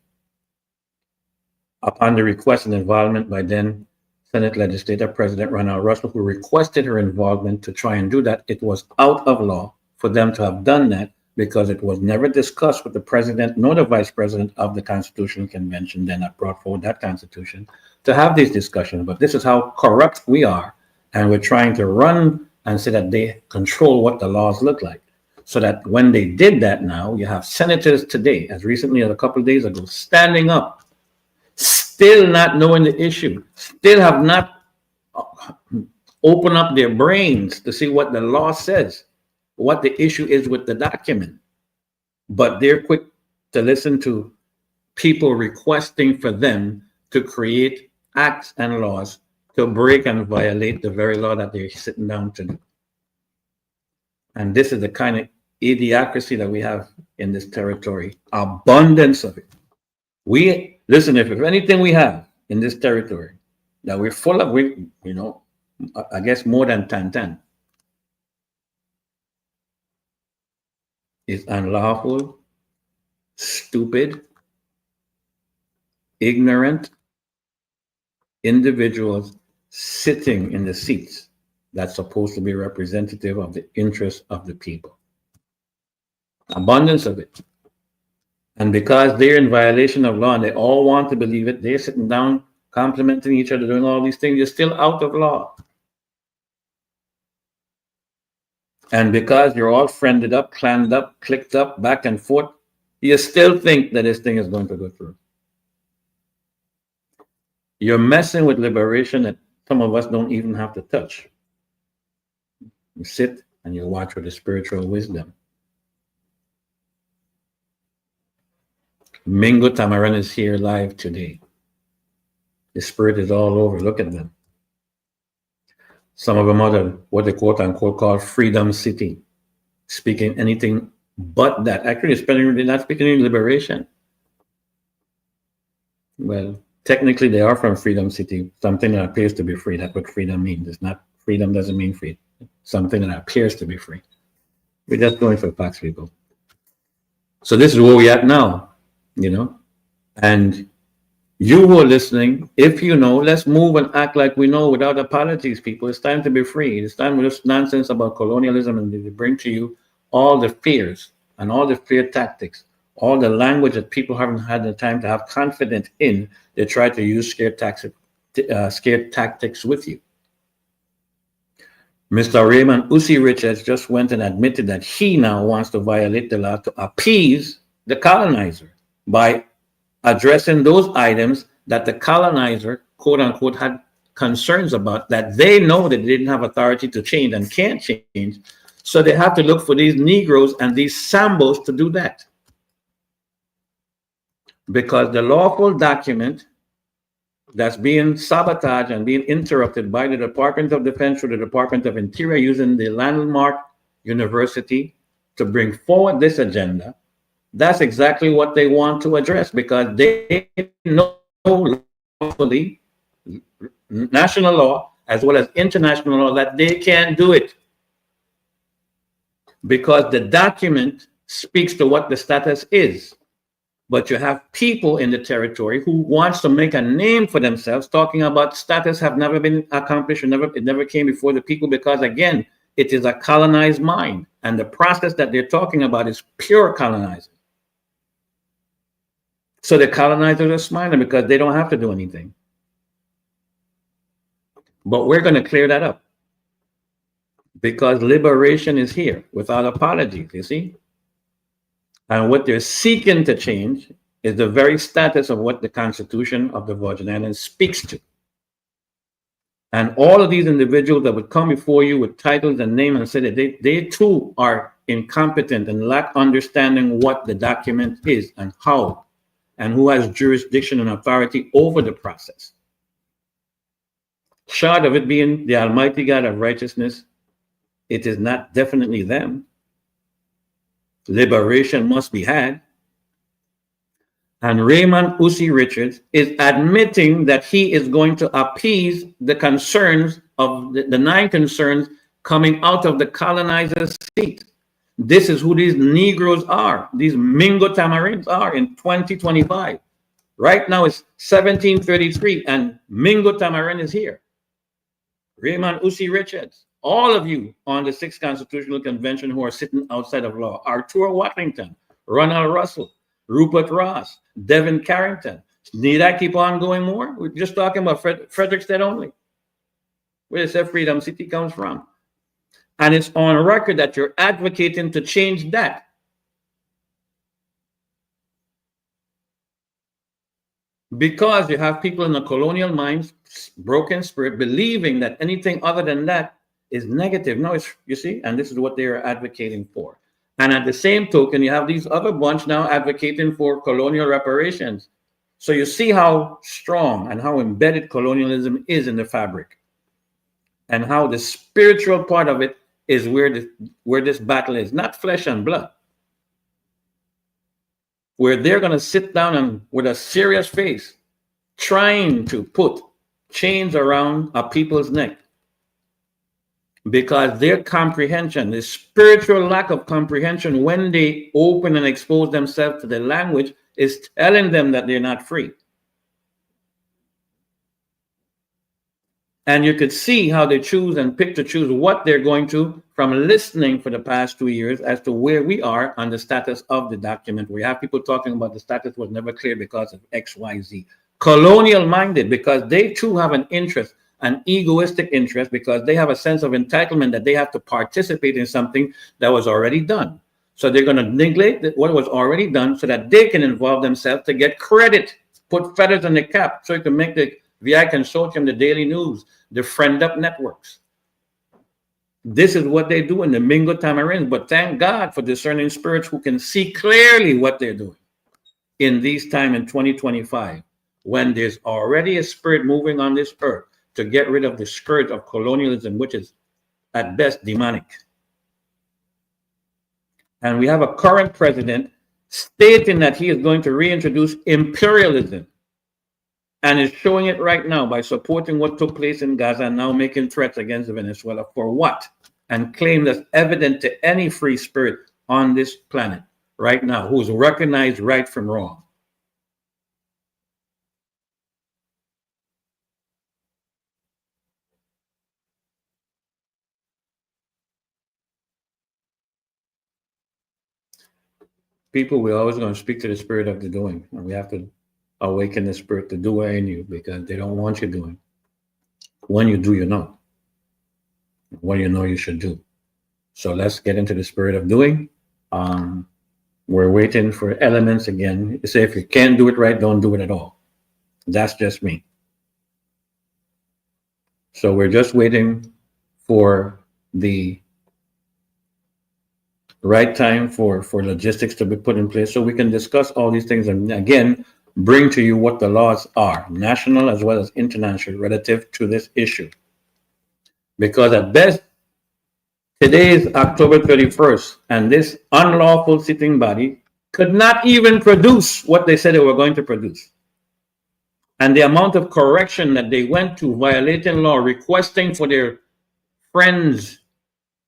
upon the request and involvement by then Senate Legislator President Ronald Russell, who requested her involvement to try and do that, it was out of law for them to have done that, because it was never discussed with the president nor the vice president of the Constitutional Convention then that brought forward that constitution to have these discussions. But this is how corrupt we are, and we're trying to run and say that they control what the laws look like. So that when they did that, now you have senators today, as recently as a couple of days ago, standing up, still not knowing the issue, still have not opened up their brains to see what the law says, what the issue is with the document. But they're quick to listen to people requesting for them to create acts and laws to break and violate the very law that they're sitting down to do. And this is the kind of idiocracy that we have in this territory, abundance of it. We listen, if anything we have in this territory that we're full of, I guess more than Tantan, is unlawful, stupid, ignorant individuals sitting in the seats that's supposed to be representative of the interests of the people. Abundance of it. And because they're in violation of law and they all want to believe it, they're sitting down, complimenting each other, doing all these things. You're still out of law. And because you're all friended up, clammed up, clicked up, back and forth, you still think that this thing is going to go through. You're messing with liberation that some of us don't even have to touch. You sit and you watch with the spiritual wisdom. Mingo Tamaran is here live today. The spirit is all over. Look at them. Some of them are what they quote unquote call Freedom City, speaking anything but that. Actually, they're not speaking in liberation. Well, technically, they are from Freedom City, something that appears to be free. That's what freedom means. It's not freedom doesn't mean free. Something that appears to be free. We're just going for facts, people. So this is where we're at now, you know. And you who are listening, if you know, let's move and act like we know without apologies, people. It's time to be free. It's time with this nonsense about colonialism and they bring to you all the fears and all the fear tactics, all the language that people haven't had the time to have confidence in. They try to use scare tactics with you. Mr. Raymond Usi Richards just went and admitted that he now wants to violate the law to appease the colonizer by addressing those items that the colonizer, quote unquote, had concerns about that they know that they didn't have authority to change and can't change. So they have to look for these Negroes and these Sambos to do that. Because the lawful document that's being sabotaged and being interrupted by the Department of Defense or the Department of Interior using the landmark university to bring forward this agenda, that's exactly what they want to address because they know lawfully, national law as well as international law, that they can do it. Because the document speaks to what the status is. But you have people in the territory who wants to make a name for themselves, talking about status have never been accomplished, or it never came before the people, because again, it is a colonized mind. And the process that they're talking about is pure colonizing. So the colonizers are smiling because they don't have to do anything. But we're going to clear that up. Because liberation is here without apologies, you see? And what they're seeking to change is the very status of what the Constitution of the Virgin Islands speaks to. And all of these individuals that would come before you with titles and names and say that they too are incompetent and lack understanding what the document is and how, and who has jurisdiction and authority over the process. Short of it being the Almighty God of righteousness, it is not definitely them. Liberation must be had. And Raymond Usi Richards is admitting that he is going to appease the concerns of the 9 concerns coming out of the colonizer's seat. This is who these Negroes are. These Mingo Tamarins are in 2025. Right now it's 1733 and Mingo Tamarin is here. Raymond Usi Richards. All of you on the 6th Constitutional Convention who are sitting outside of law, Arthur Watlington, Ronald Russell, Rupert Ross, Devin Carrington. Need I keep on going more? We're just talking about Frederickstead only, where the Freedom City comes from. And it's on record that you're advocating to change that. Because you have people in the colonial minds, broken spirit, believing that anything other than that is negative. No, it's, you see, and this is what they are advocating for. And at the same token, you have these other bunch now advocating for colonial reparations. So you see how strong and how embedded colonialism is in the fabric, and how the spiritual part of it is where this battle is, not flesh and blood. Where they're going to sit down and with a serious face, trying to put chains around a people's neck because their comprehension, the spiritual lack of comprehension when they open and expose themselves to the language, is telling them that they're not free. And you could see how they choose and pick to choose what they're going to from listening for the past 2 years as to where we are on the status of the document. We have people talking about the status was never clear because of XYZ. Colonial minded, because they too have an interest, an egoistic interest, because they have a sense of entitlement that they have to participate in something that was already done. So they're going to neglect what was already done so that they can involve themselves to get credit, put feathers in the cap so you can make the VI Consortium, the Daily News, the Friend Up networks. This is what they do in the Mingo Tamarins. But thank God for discerning spirits who can see clearly what they're doing in these time in 2025, when there's already a spirit moving on this earth to get rid of the scourge of colonialism, which is at best demonic. And we have a current president stating that he is going to reintroduce imperialism, and is showing it right now by supporting what took place in Gaza and now making threats against Venezuela. For what? And claim that's evident to any free spirit on this planet right now who's recognized right from wrong. People, we're always going to speak to the spirit of the doing, and we have to awaken the spirit to do in you, because they don't want you doing. When you do, you know. What you know you should do. So let's get into the spirit of doing. We're waiting for elements again. Say if you can't do it right, don't do it at all. That's just me. So we're just waiting for the right time for logistics to be put in place so we can discuss all these things and again bring to you what the laws are, national as well as international, relative to this issue. Because at best, today is October 31st, and this unlawful sitting body could not even produce what they said they were going to produce. And the amount of correction that they went to, violating law, requesting for their friends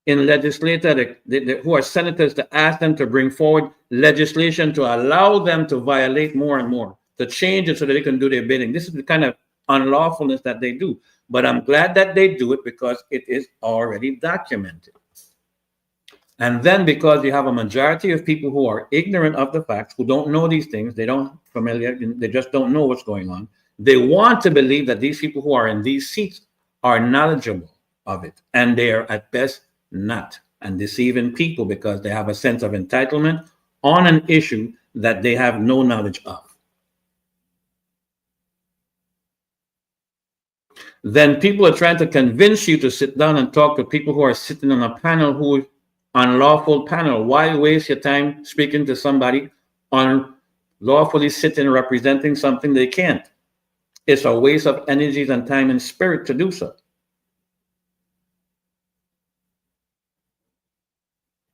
in legislature who are senators to ask them to bring forward legislation to allow them to violate more and more, to change it so that they can do their bidding. This is the kind of unlawfulness that they do. But I'm glad that they do it because it is already documented. And then because you have a majority of people who are ignorant of the facts, who don't know these things, they just don't know what's going on. They want to believe that these people who are in these seats are knowledgeable of it. And they are at best not, and deceiving people because they have a sense of entitlement on an issue that they have no knowledge of. Then people are trying to convince you to sit down and talk to people who are sitting on a panel, who unlawful panel. Why waste your time speaking to somebody unlawfully sitting representing something they can't? It's a waste of energies and time and spirit to do so.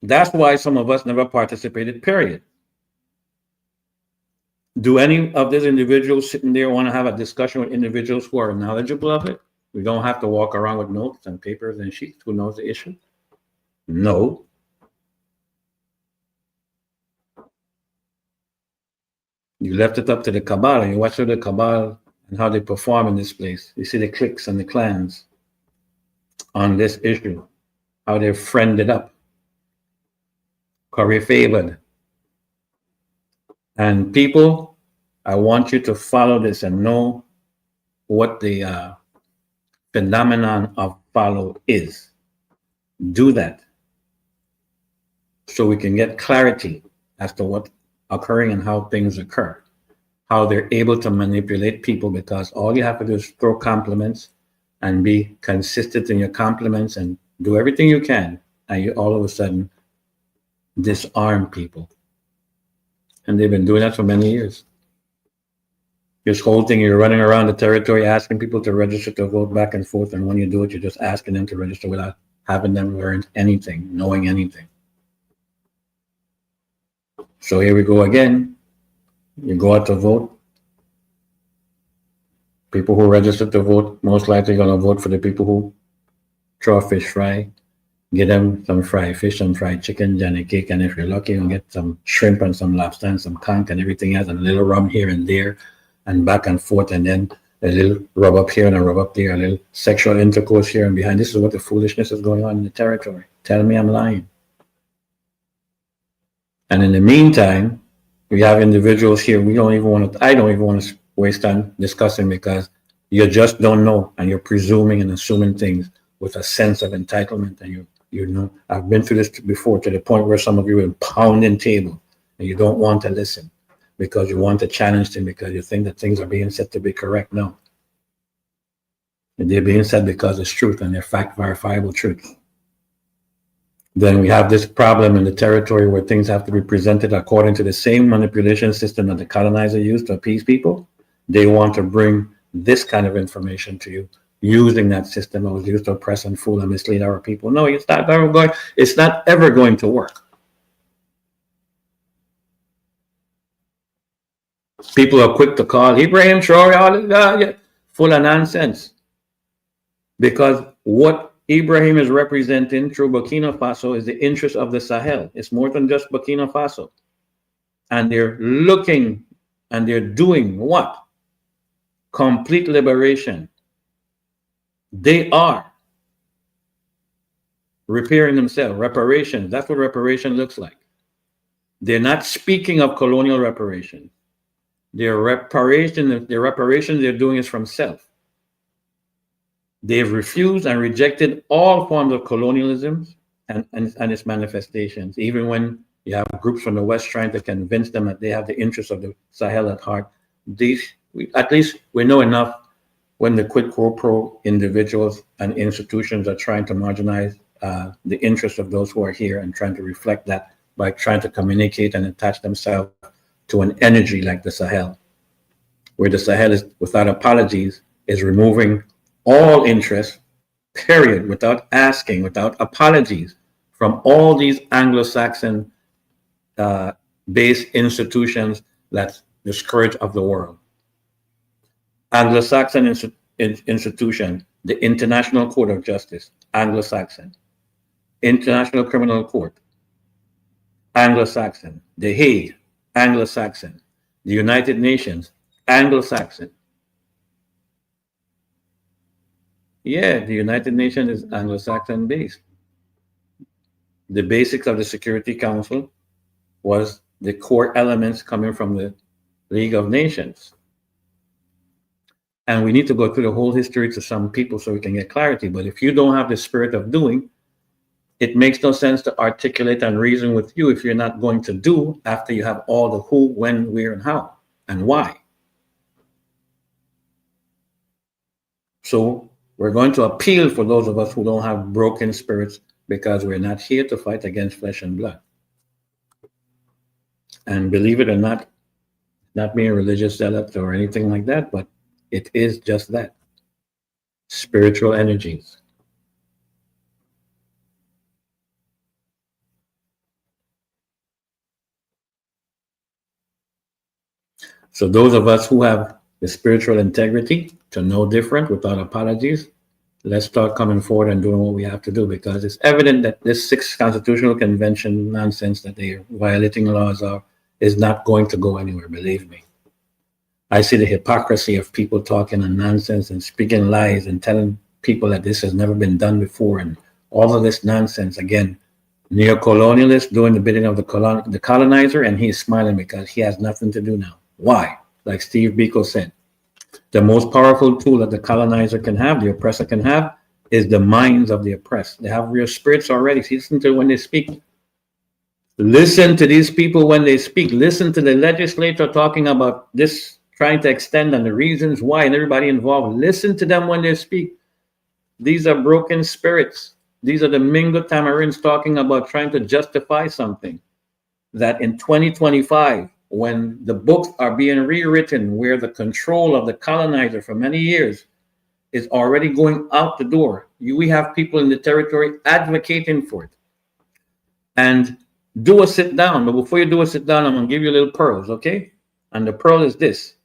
That's why some of us never participated, period. Do any of these individuals sitting there want to have a discussion with individuals who are knowledgeable of it? We don't have to walk around with notes and papers and sheets. Who knows the issue? No. You left it up to the cabal, and you watch the cabal and how they perform in this place. You see the cliques and the clans on this issue, how they're friended up, curry favored. And people, I want you to follow this and know what the phenomenon of follow is. Do that so we can get clarity as to what's occurring and how things occur, how they're able to manipulate people, because all you have to do is throw compliments and be consistent in your compliments and do everything you can, and you all of a sudden disarm people. And they've been doing that for many years. This whole thing, you're running around the territory asking people to register to vote back and forth, and when you do it, you're just asking them to register without having them learn anything, knowing anything. So here we go again. You go out to vote. People who register to vote most likely going to vote for the people who throw a fish fry, get them some fried fish, some fried chicken, Johnny cake, and if you're lucky, you'll get some shrimp and some lobster and some conch and everything else, and a little rum here and there, and back and forth, and then a little rub up here and a rub up there, a little sexual intercourse here and behind. This is what the foolishness is going on in the territory. Tell me I'm lying. And in the meantime, we have individuals here. I don't even want to waste time discussing, because you just don't know, and you're presuming and assuming things with a sense of entitlement. And you know, I've been through this before, to the point where some of you are pounding table and you don't want to listen because you want to challenge them, because you think that things are being said to be correct. No. They're being said because it's truth, and they're fact verifiable truth. Then we have this problem in the territory where things have to be presented according to the same manipulation system that the colonizer used to appease people. They want to bring this kind of information to you using that system that was used to oppress and fool and mislead our people. No, it's not ever going to work. People are quick to call Ibrahim Traore full of nonsense, because what Ibrahim is representing through Burkina Faso is the interest of the Sahel. It's more than just Burkina Faso. And they're looking and they're doing what? Complete liberation. They are repairing themselves. Reparations. That's what reparation looks like. They're not speaking of colonial reparation. The reparation they're doing is from self. They've refused and rejected all forms of colonialism and its manifestations, even when you have groups from the West trying to convince them that they have the interests of the Sahel at heart. At least we know enough when the quid pro quo individuals and institutions are trying to marginalize the interests of those who are here, and trying to reflect that by trying to communicate and attach themselves to an energy like the Sahel, where the Sahel is, without apologies, is removing all interest, period, without asking, without apologies, from all these Anglo-Saxon based institutions that's the scourge of the world. Anglo-Saxon institution, the International Court of Justice, Anglo-Saxon. International Criminal Court, Anglo-Saxon. The Hague, Anglo-Saxon. The United Nations, Anglo-Saxon. Yeah, the United Nations is Anglo-Saxon based. The basics of the Security Council was the core elements coming from the League of Nations. And we need to go through the whole history to some people so we can get clarity. But if you don't have the spirit of doing, it makes no sense to articulate and reason with you if you're not going to do after you have all the who, when, where, and how, and why. So we're going to appeal for those of us who don't have broken spirits, because we're not here to fight against flesh and blood. And believe it or not being a religious zealot or anything like that, but it is just that. Spiritual energies. So those of us who have the spiritual integrity to know different without apologies, let's start coming forward and doing what we have to do, because it's evident that this 6th Constitutional Convention nonsense that they are violating laws of is not going to go anywhere, believe me. I see the hypocrisy of people talking and nonsense and speaking lies and telling people that this has never been done before, and all of this nonsense. Again, neo-colonialist doing the bidding of the colonizer, and he's smiling because he has nothing to do now. Why? Like Steve Biko said, the most powerful tool that the colonizer can have, the oppressor can have, is the minds of the oppressed. They have real spirits already. Listen to when they speak. Listen to these people when they speak. Listen to the legislator talking about this, trying to extend, and the reasons why, and everybody involved. Listen to them when they speak. These are broken spirits. These are the Mingo Tamarins talking about trying to justify something that in 2025, when the books are being rewritten, where the control of the colonizer for many years is already going out the door, we have people in the territory advocating for it. And do a sit down, but before you do a sit down, I'm going to give you a little pearls, okay? And the pearl is this: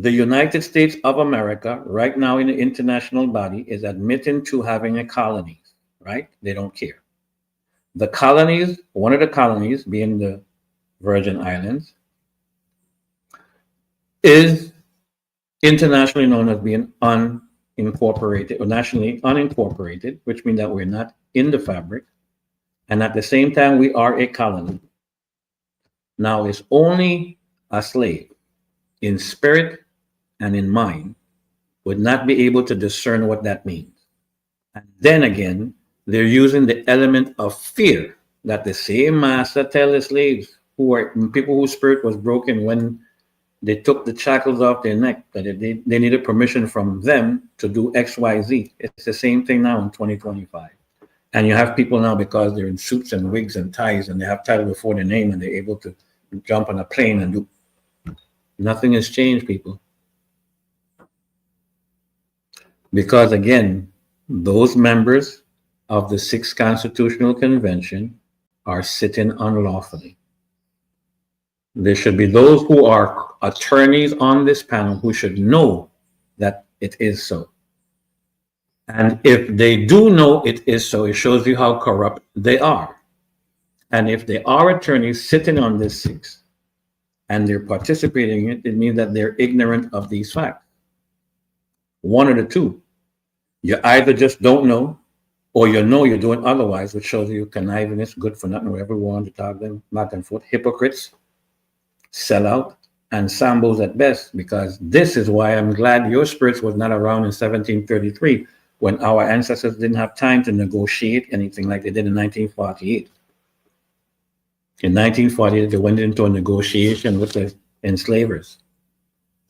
the United States of America right now in the international body is admitting to having a colony, right? They don't care. The colonies, one of the colonies being the Virgin Islands, is internationally known as being unincorporated or nationally unincorporated, which means that we're not in the fabric. And at the same time, we are a colony. Now, it's only a slave in spirit and in mind would not be able to discern what that means. And then again, they're using the element of fear that the same master tell the slaves who are people whose spirit was broken when they took the shackles off their neck, that they needed permission from them to do X, Y, Z. It's the same thing now in 2025. And you have people now, because they're in suits and wigs and ties and they have title before their name and they're able to jump on a plane and do. Nothing has changed, people. Because again, those members of the Sixth Constitutional Convention are sitting unlawfully. There should be those who are attorneys on this panel who should know that it is so. And if they do know it is so, it shows you how corrupt they are. And if they are attorneys sitting on this six and they're participating in it, it means that they're ignorant of these facts. One of the two. You either just don't know, or you know you're doing otherwise, which shows you connivingness, good for nothing, wherever we want to talk them back and forth, hypocrites, sellout, and sambos at best, because this is why I'm glad your spirits was not around in 1733 when our ancestors didn't have time to negotiate anything like they did in 1948. In 1948, they went into a negotiation with the enslavers.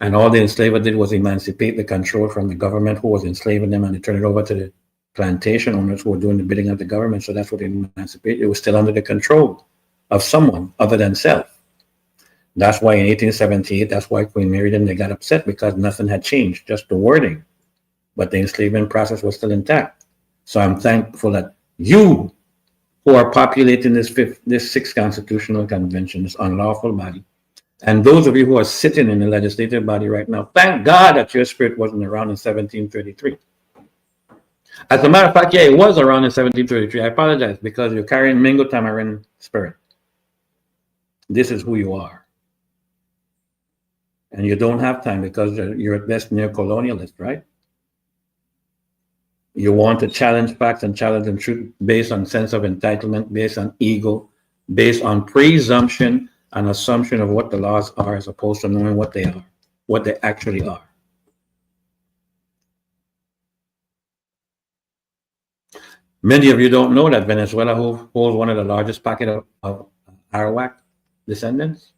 And all the enslaver did was emancipate the control from the government who was enslaving them, and they turned it over to the plantation owners who were doing the bidding of the government. So that's what they emancipated. It was still under the control of someone other than self. That's why in 1878, that's why Queen Mary they got upset, because nothing had changed, just the wording. But the enslavement process was still intact. So I'm thankful that you who are populating this Sixth Constitutional Convention, this unlawful body, and those of you who are sitting in the legislative body right now, thank God that your spirit wasn't around in 1733. As a matter of fact, yeah, it was around in 1733. I apologize, because you're carrying Mingo Tamarin spirit. This is who you are. And you don't have time, because you're at best neo-colonialist, right? You want to challenge facts and challenge the truth based on sense of entitlement, based on ego, based on presumption and assumption of what the laws are, as opposed to knowing what they are, what they actually are. Many of you don't know that Venezuela holds one of the largest pockets of Arawak descendants.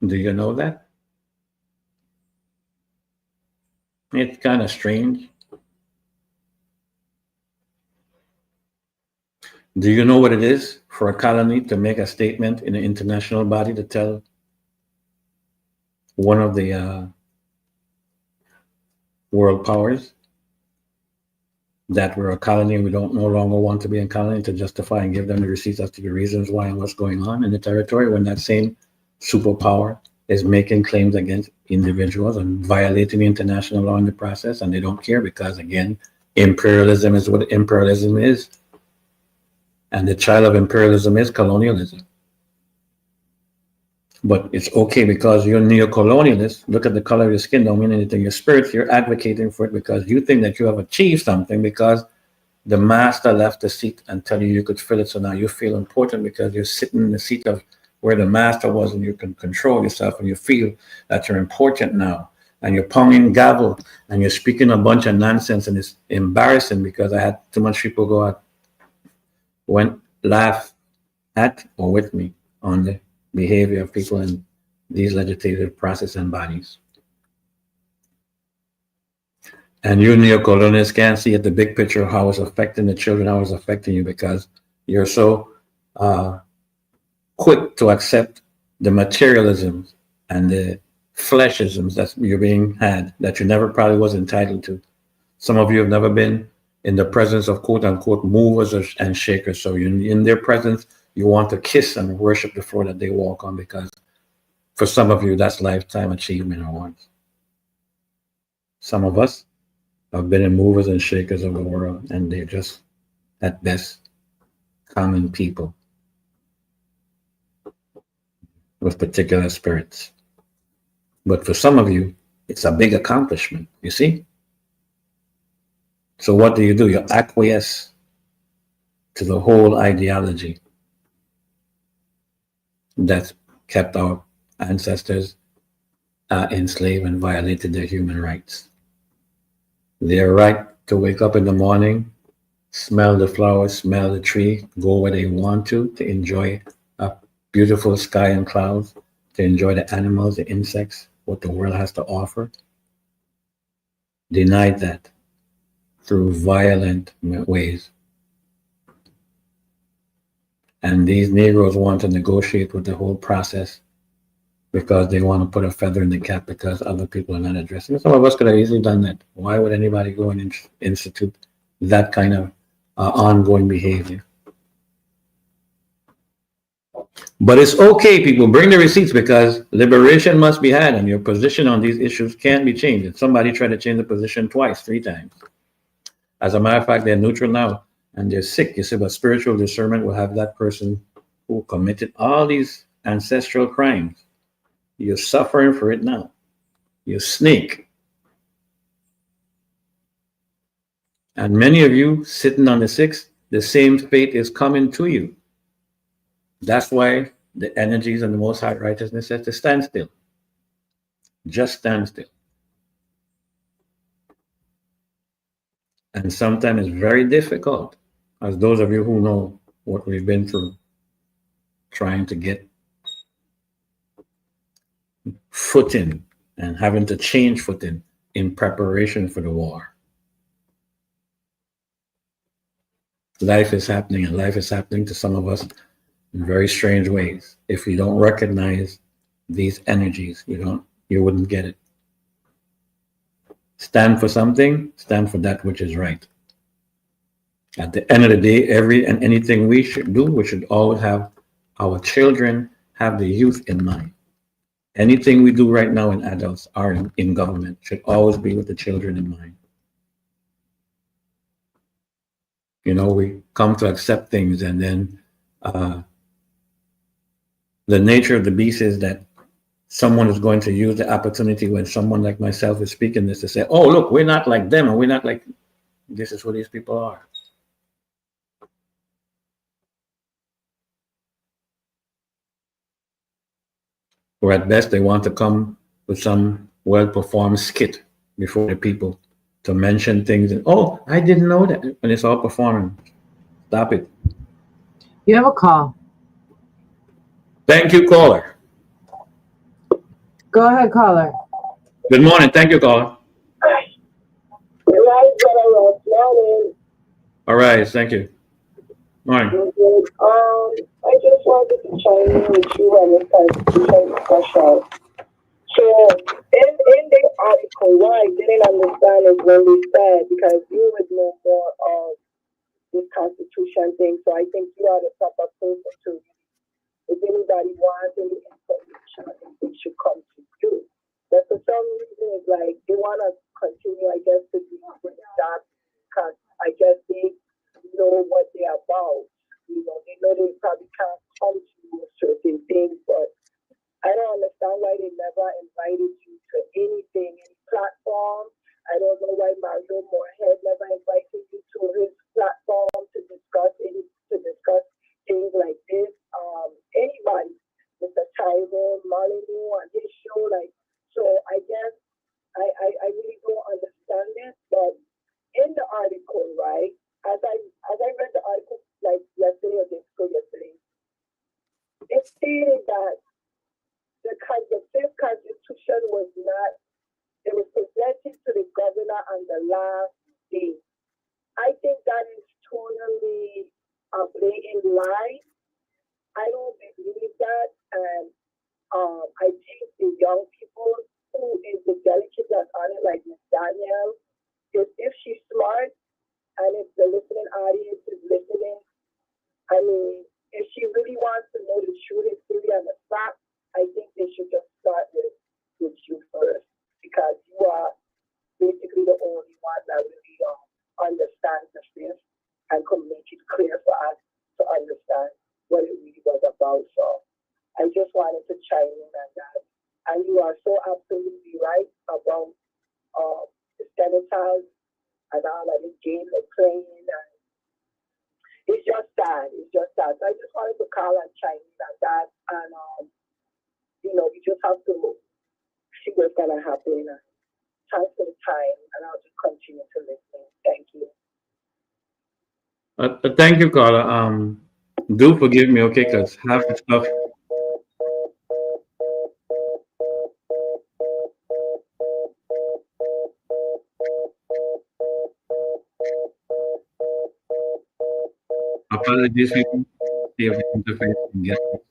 Do you know that? It's kind of strange. Do you know what it is for a colony to make a statement in an international body to tell one of the world powers that we're a colony and we don't no longer want to be a colony, to justify and give them the receipts as to the reasons why and what's going on in the territory, when that same superpower is making claims against individuals and violating international law in the process, and they don't care, because again, imperialism is what imperialism is. And the child of imperialism is colonialism. But it's okay, because you're neo-colonialist. Look at the color of your skin, don't mean anything. Your spirit, you're advocating for it because you think that you have achieved something, because the master left the seat and tell you could fill it. So now you feel important because you're sitting in the seat of where the master was, and you can control yourself, and you feel that you're important now. And you're pounding gavel and you're speaking a bunch of nonsense, and it's embarrassing, because I had too much people go out, laugh at or with me on the behavior of people in these legislative process and bodies. And you neo-colonialists can't see at the big picture of how it's affecting the children, how it's affecting you, because you're so quick to accept the materialisms and the fleshisms that you're being had, that you never probably was entitled to. Some of you have never been in the presence of quote unquote movers and shakers. So in their presence, you want to kiss and worship the floor that they walk on, because for some of you, that's lifetime achievement awards. Some of us have been in movers and shakers of the world, and they're just, at best, common people with particular spirits. But for some of you, it's a big accomplishment, you see? So what do? You acquiesce to the whole ideology that kept our ancestors enslaved and violated their human rights. Their right to wake up in the morning, smell the flowers, smell the tree, go where they want to enjoy a beautiful sky and clouds, to enjoy the animals, the insects, what the world has to offer. Denied that through violent ways. And these Negroes want to negotiate with the whole process because they want to put a feather in the cap because other people are not addressing it. Some of us could have easily done that. Why would anybody go and institute that kind of ongoing behavior? But it's okay, people, bring the receipts, because liberation must be had and your position on these issues can be changed. And somebody tried to change the position twice, 3 times. As a matter of fact, they're neutral now and they're sick. You see, but spiritual discernment will have that person who committed all these ancestral crimes. You're suffering for it now. You snake. And many of you sitting on the 6th, the same fate is coming to you. That's why the energies and the Most High Righteousness says to stand still. Just stand still. And sometimes it's very difficult, as those of you who know what we've been through, trying to get footing and having to change footing in preparation for the war. Life is happening, and life is happening to some of us in very strange ways. If you don't recognize these energies, you wouldn't get it. Stand for something, stand for that which is right. At the end of the day, every and anything we should do, we should always have our children, have the youth in mind. Anything we do right now in adults or in government should always be with the children in mind. We come to accept things, and then the nature of the beast is that someone is going to use the opportunity when someone like myself is speaking this to say, oh, look, we're not like them, and we're not like, this is who these people are. Or at best, they want to come with some well-performed skit before the people to mention things. And, oh, I didn't know that. And it's all performing. Stop it. You have a call. Thank you, caller. Go ahead, caller. Good morning. Thank you, caller. All right. Thank you. Morning. I just wanted to chime in with you on this constitution discussion. So, in the article, what I didn't understand is when they said, because you would know more of this constitution thing, so I think you are the proper person to, if anybody wants any information, it should come to you. But for some reason, it's like they want to continue, I guess, to do with that, because I guess they know what they're about. They know they probably can't come to you with certain things, but I don't understand why they never invited you to anything, any platform. I don't know why Mario Moorhead never invited you to his platform to discuss things like this. Anybody, Mr. Tyrone Molyneux on his show, so I guess I really don't understand it. But in the article, right, as I read the article like yesterday or day before yesterday, it stated that the 5th Constitution was not, it was presented to the governor on the last day. I think that is totally a blatant lie. I don't believe that, and I think the young people who is the delegate that's on it, like Ms. Danielle, if she's smart, and if the listening audience is listening, I mean, if she really wants to know the true history and the facts, I think they should just start with you first, because you are basically the only one that really understands this and could make it clear for us to understand what it really was about. So I just wanted to chime in on that. And you are so absolutely right about the senators and all of the games they're playing. And it's just sad. It's just sad. So I just wanted to call and chime in on that. And, we just have to see what's going to happen. Thanks for the time. And I'll just continue to listen. Thank you. Thank you, Carla. Do forgive me, okay, because half the stuff. Apologies, people. See if the interface can get it.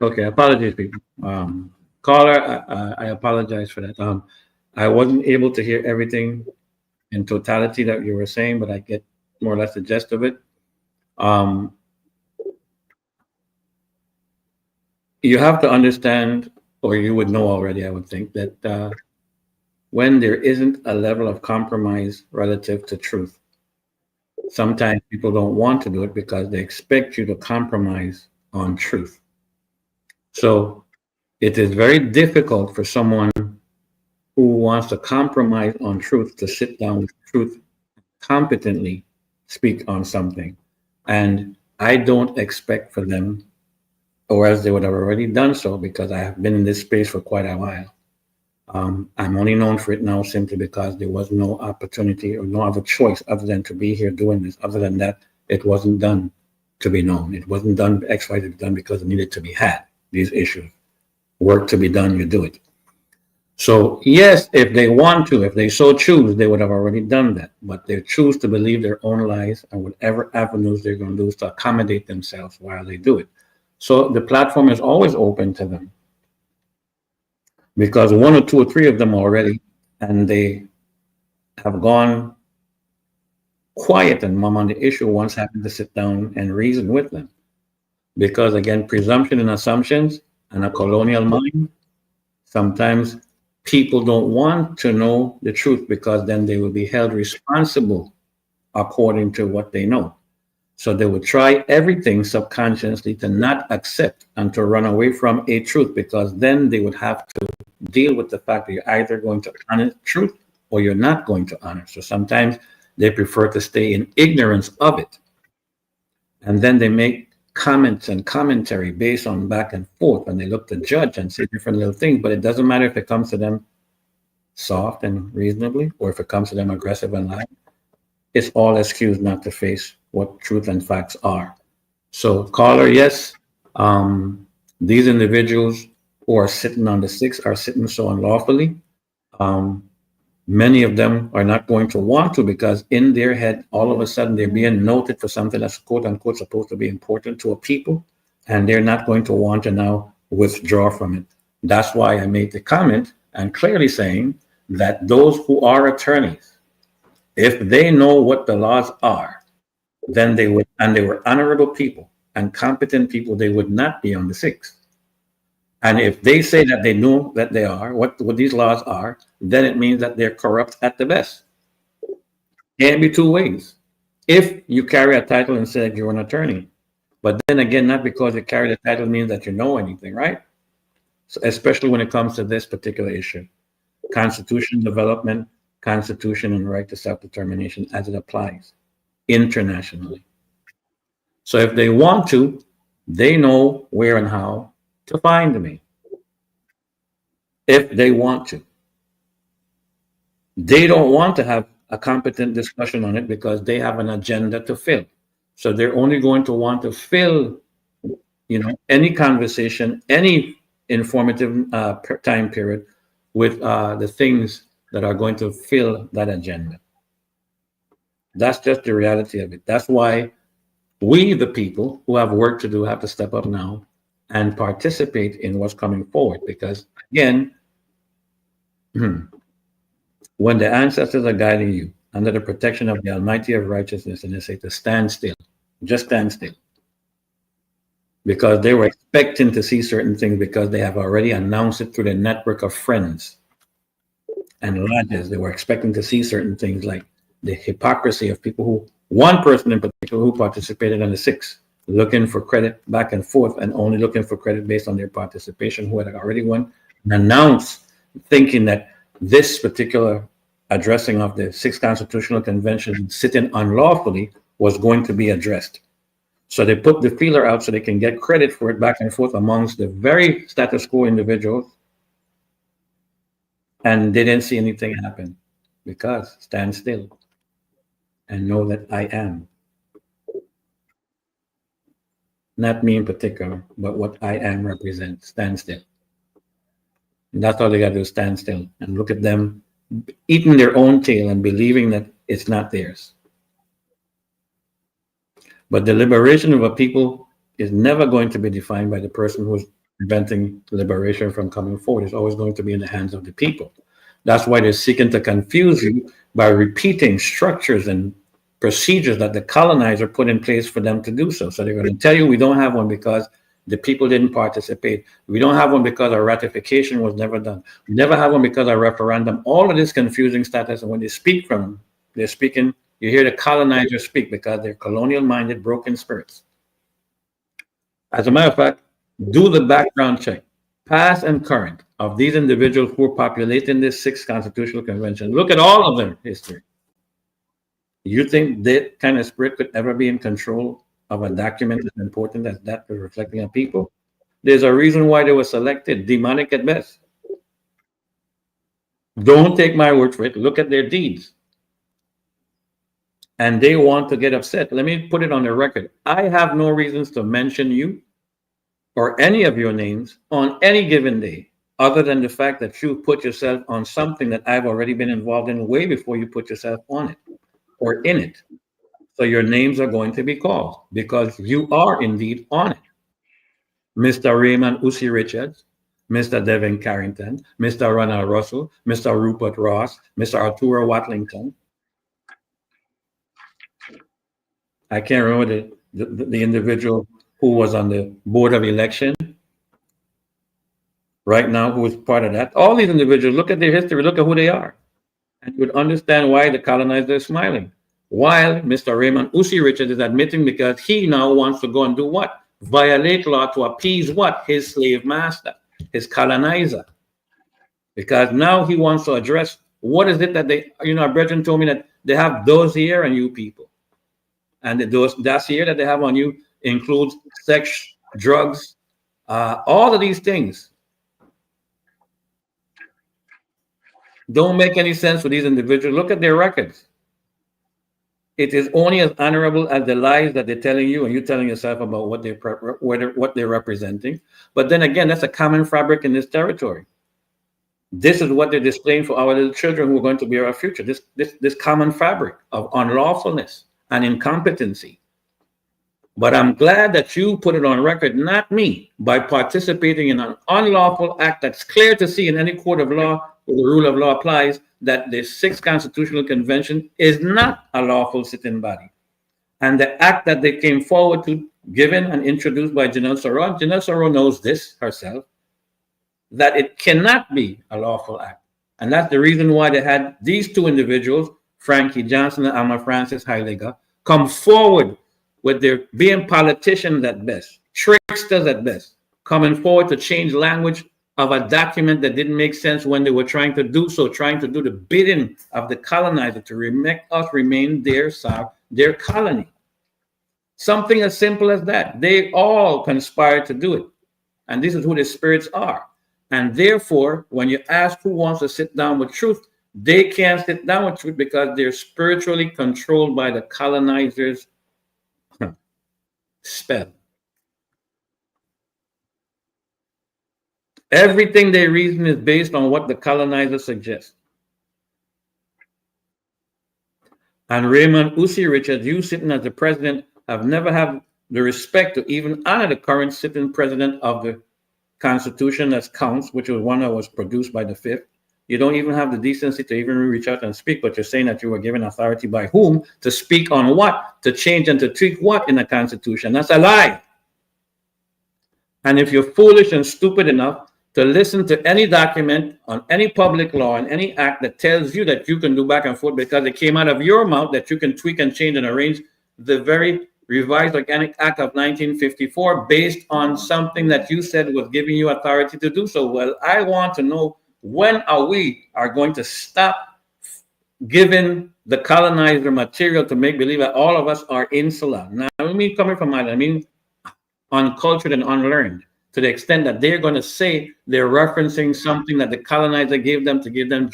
Okay, apologies, people. Caller, I apologize for that. I wasn't able to hear everything in totality that you were saying, but I get more or less the gist of it. You have to understand, or you would know already, I would think, that when there isn't a level of compromise relative to truth, sometimes people don't want to do it because they expect you to compromise on truth. So it is very difficult for someone who wants to compromise on truth to sit down with truth, competently speak on something. And I don't expect for them, or else they would have already done so, because I have been in this space for quite a while. I'm only known for it now simply because there was no opportunity or no other choice other than to be here doing this. Other than that, it wasn't done to be known. It wasn't done, X, Y, Z done because it needed to be had, these issues. Work to be done, you do it. So yes, if they want to, if they so choose, they would have already done that. But they choose to believe their own lies and whatever avenues they're going to use to accommodate themselves while they do it. So the platform is always open to them, because one or two or three of them already, and they have gone quiet and mum on the issue, once having to sit down and reason with them. Because again, presumption and assumptions and a colonial mind, sometimes people don't want to know the truth because then they will be held responsible according to what they know. So they would try everything subconsciously to not accept and to run away from a truth, because then they would have to deal with the fact that you're either going to honor truth or you're not going to honor. So sometimes they prefer to stay in ignorance of it. And then they make comments and commentary based on back and forth, and they look to judge and say different little things, but it doesn't matter if it comes to them soft and reasonably or if it comes to them aggressive and loud. It's all excuse not to face what truth and facts are. So caller, yes, these individuals who are sitting on the six are sitting so unlawfully. Many of them are not going to want to, because in their head, all of a sudden they're being noted for something that's quote unquote supposed to be important to a people, and they're not going to want to now withdraw from it. That's why I made the comment and clearly saying that those who are attorneys, if they know what the laws are, then they would, and they were honorable people and competent people, they would not be on the six. And if they say that they know that they are, what these laws are, then it means that they're corrupt at the best. Can't be two ways. If you carry a title and say you're an attorney, but then again, not because you carry the title means that you know anything, right? So especially when it comes to this particular issue, constitution development, constitution and right to self-determination as it applies internationally. So if they want to, they know where and how to find me. If they want to. They don't want to have a competent discussion on it because they have an agenda to fill. So they're only going to want to fill, any conversation, any informative time period with the things that are going to fill that agenda. That's just the reality of it. That's why we, the people who have work to do, have to step up now and participate in what's coming forward. Because again, When the ancestors are guiding you under the protection of the Almighty of righteousness, and they say to stand still, just stand still. Because they were expecting to see certain things because they have already announced it through their network of friends and lodges. They were expecting to see certain things like the hypocrisy of people who, one person in particular who participated in the 6, looking for credit back and forth and only looking for credit based on their participation, who had already won and announced, thinking that this particular addressing of the 6th Constitutional Convention sitting unlawfully was going to be addressed. So they put the feeler out so they can get credit for it back and forth amongst the very status quo individuals. And they didn't see anything happen because stand still and know that I am. Not me in particular, but what I am represents. Stand still. And that's all they got to do, stand still and look at them eating their own tail and believing that it's not theirs. But the liberation of a people is never going to be defined by the person who's preventing liberation from coming forward. It's always going to be in the hands of the people. That's why they're seeking to confuse you by repeating structures and procedures that the colonizer put in place for them to do so. So they're going to tell you we don't have one because the people didn't participate. We don't have one because our ratification was never done. We never have one because our referendum. All of this confusing status, and when they speak from them, they're speaking. You hear the colonizers speak because they're colonial-minded, broken spirits. As a matter of fact, do the background check, past and current, of these individuals who are populating this 6th Constitutional Convention. Look at all of their history. You think that kind of spirit could ever be in control of a document as important as that for reflecting on people? There's a reason why they were selected, demonic at best. Don't take my word for it. Look at their deeds. And they want to get upset. Let me put it on the record. I have no reasons to mention you or any of your names on any given day, other than the fact that you put yourself on something that I've already been involved in way before you put yourself on it or in it. So your names are going to be called because you are indeed on it. Mr. Raymond Usi Richards, Mr. Devin Carrington, Mr. Ronald Russell, Mr. Rupert Ross, Mr. Arturo Watlington. I can't remember the individual who was on the Board of Election right now, who was part of that. All these individuals, look at their history, look at who they are. And you would understand why the colonizer is smiling. While Mr. Raymond Usi Richards is admitting because he now wants to go and do what? Violate law to appease what? His slave master, his colonizer. Because now he wants to address what is it that they, our brethren told me that they have those here on you people. And those dossier that they have on you includes sex, drugs, all of these things. Don't make any sense for these individuals. Look at their records. It is only as honorable as the lies that they're telling you, and you're telling yourself about what they're representing. But then again, that's a common fabric in this territory. This is what they're displaying for our little children who are going to be our future. This common fabric of unlawfulness and incompetency. But I'm glad that you put it on record, not me, by participating in an unlawful act that's clear to see in any court of law where the rule of law applies, that the 6th Constitutional Convention is not a lawful sitting body. And the act that they came forward to, given and introduced by Janelle Soro knows this herself, that it cannot be a lawful act. And that's the reason why they had these two individuals, Frankie Johnson and Alma Francis Heidegger, come forward with their being politicians at best, tricksters at best, coming forward to change language of a document that didn't make sense when they were trying to do so, trying to do the bidding of the colonizer to make us remain their colony. Something as simple as that. They all conspired to do it. And this is who the spirits are. And therefore, when you ask who wants to sit down with truth, they can't sit down with truth because they're spiritually controlled by the colonizer's spell. Everything they reason is based on what the colonizer suggests. And Raymond Usi Richards, you sitting as the president, have never had the respect to even honor the current sitting president of the Constitution that counts, which was one that was produced by the 5th, You don't even have the decency to even reach out and speak, but you're saying that you were given authority by whom to speak on what, to change and to tweak what in the Constitution. That's a lie. And if you're foolish and stupid enough to listen to any document on any public law and any act that tells you that you can do back and forth because it came out of your mouth that you can tweak and change and arrange the very revised Organic Act of 1954 based on something that you said was giving you authority to do so. Well, I want to know, when are going to stop giving the colonizer material to make believe that all of us are insular? Now, I mean coming from Ireland, I mean uncultured and unlearned, to the extent that they're going to say they're referencing something that the colonizer gave them to give them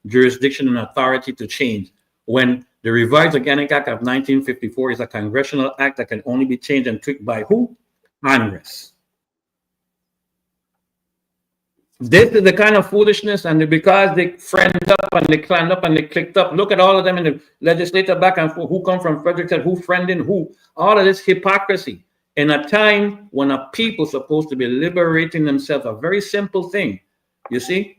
jurisdiction and authority to change, when the revised Organic Act of 1954 is a congressional act that can only be changed and tweaked by who? Congress. This is the kind of foolishness, and because they friend up and they climbed up and they clicked up, look at all of them in the legislature back and forth, who come from Frederick, who friending who, all of this hypocrisy. In a time when a people supposed to be liberating themselves, a very simple thing, you see?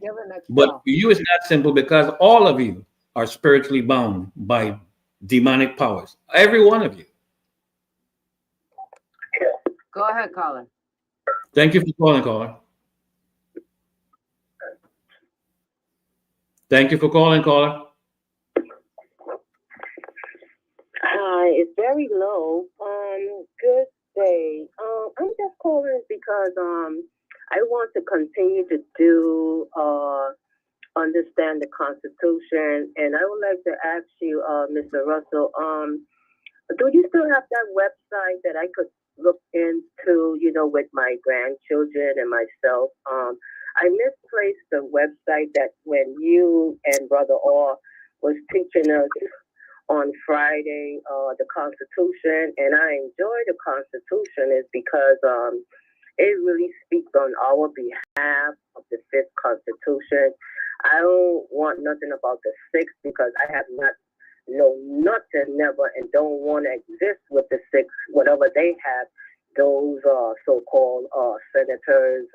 But for you, it's not simple because all of you are spiritually bound by demonic powers. Every one of you. Go ahead, caller. Thank you for calling, caller. Thank you for calling, caller. Hi, it's very low. Good day. I'm just calling because I want to continue to do understand the Constitution, and I would like to ask you, Mr. Russell, do you still have that website that I could look into, with my grandchildren and myself? I misplaced the website that when you and Brother Orr was teaching us on Friday, the Constitution, and I enjoy the Constitution is because it really speaks on our behalf of the fifth Constitution. I don't want nothing about the sixth because I have not know nothing, never, and don't want to exist with the sixth, whatever they have, those so-called senators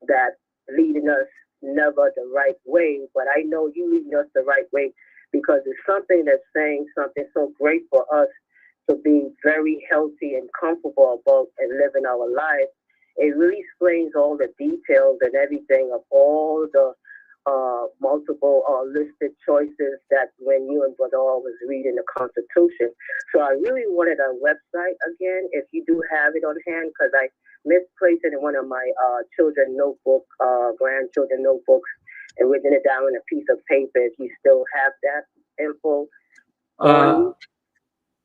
that leading us never the right way. But I know you leading us the right way, because it's something that's saying something so great for us to be very healthy and comfortable about and living our life. It really explains all the details and everything of all the multiple listed choices that when you and Brother All was reading the Constitution. So I really wanted a website again, if you do have it on hand, because I misplaced it in one of my grandchildren notebooks, and written it down on a piece of paper. If you still have that info.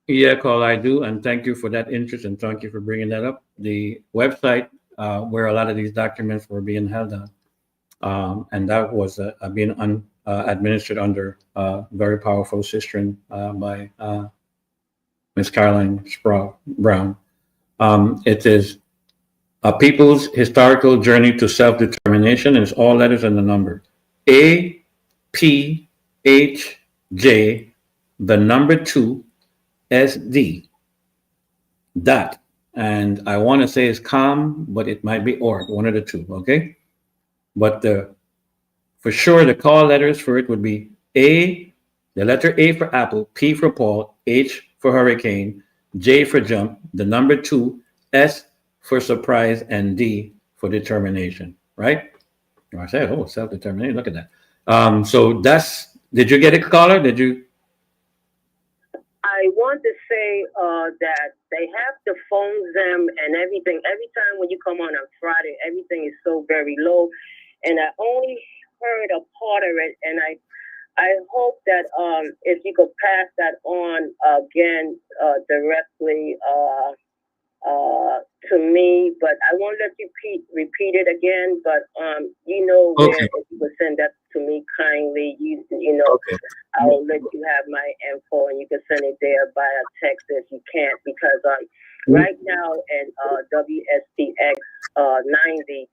Yeah, Carl, I do, and thank you for that interest, and thank you for bringing that up. The website where a lot of these documents were being held on, and that was being administered under very powerful sister by Miss Caroline Brown. It is A People's Historical Journey to Self-Determination, and it's all letters and the number. APHJ, the number 2, SD. Dot. And I want to say it's com, but it might be org, one of the two, okay? But for sure, the call letters for it would be A, the letter A for Apple, P for Paul, H for Hurricane, J for Jump, the number 2, S for Surprise, and D for Determination, right? I said, self-determination, look at that. So did you get it, caller? Did you? I want to say that they have to phone them and everything. Every time when you come on Friday, everything is so very low. And I only heard a part of it. And I hope that if you could pass that on again directly to me. But I won't let you repeat it again. But Okay. if you could send that to me kindly, okay. I'll let you have my info, and you can send it there by a text if you can't, because right now in WSTX 90,